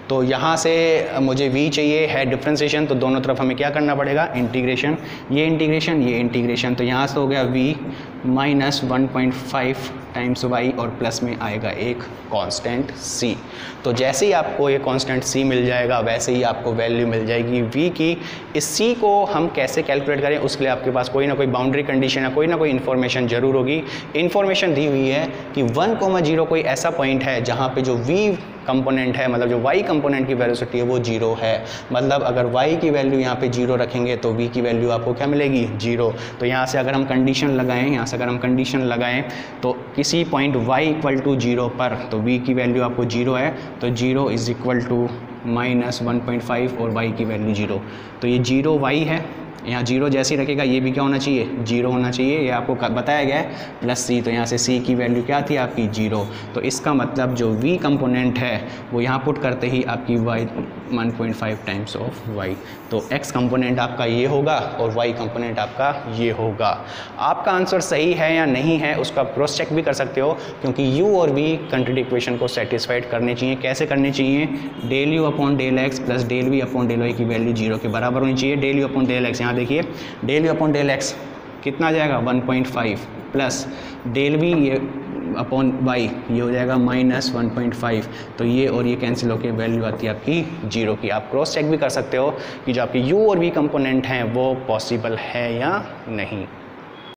तो यहाँ से मुझे v चाहिए है डिफ्रेंशिएशन, तो दोनों तरफ हमें क्या करना पड़ेगा, इंटीग्रेशन। ये इंटीग्रेशन तो यहाँ से हो गया v -1.5 टाइम्स y और प्लस में आएगा एक कांस्टेंट c। तो जैसे ही आपको ये कांस्टेंट c मिल जाएगा वैसे ही आपको वैल्यू मिल जाएगी v की। इस c को हम कैसे कैलकुलेट करें, उसके लिए आपके पास कोई ना कोई बाउंड्री कंडीशन या कोई ना कोई इन्फॉर्मेशन ज़रूर होगी। इन्फॉर्मेशन दी हुई है कि 1,0 कोई ऐसा पॉइंट है जहाँ पे जो v कंपोनेंट है, मतलब जो y कंपोनेंट की वेलोसिटी है वो 0 है। मतलब अगर y की वैल्यू यहाँ पे 0 रखेंगे तो v की वैल्यू आपको क्या मिलेगी, 0। तो यहाँ से अगर हम कंडीशन लगाएं, तो किसी पॉइंट y इक्वल टू 0 पर तो v की वैल्यू आपको 0 है, तो 0 इज़ इक्वल टू -1.5 और y की वैल्यू 0। तो ये 0 y है, यहाँ 0 जैसे ही रखेगा ये भी क्या होना चाहिए, 0 होना चाहिए। ये आपको बताया गया है प्लस c, तो यहाँ से c की वैल्यू क्या थी आपकी 0। तो इसका मतलब जो v कंपोनेंट है वो यहाँ पुट करते ही आपकी y 1.5 टाइम्स ऑफ y। तो x कंपोनेंट आपका ये होगा और y कंपोनेंट आपका ये होगा। आपका आंसर सही है या नहीं है उसका क्रॉस चेक भी कर सकते हो, क्योंकि u और v कंटिन्यूटी इक्वेशन को सेटिस्फाइड करने चाहिए। कैसे करने चाहिए, del u upon del x plus del v upon del y की वैल्यू 0 के बराबर होनी चाहिए। Del u upon del x, यहाँ देखिए del u upon del x कितना आ जाएगा 1.5 प्लस डेल वी ये अपॉन वाई ये हो जाएगा -1.5। तो ये और ये कैंसिल होकर वैल्यू आती है आपकी 0 की। आप क्रॉस चेक भी कर सकते हो कि जो आपकी u और v कंपोनेंट हैं वो पॉसिबल है या नहीं।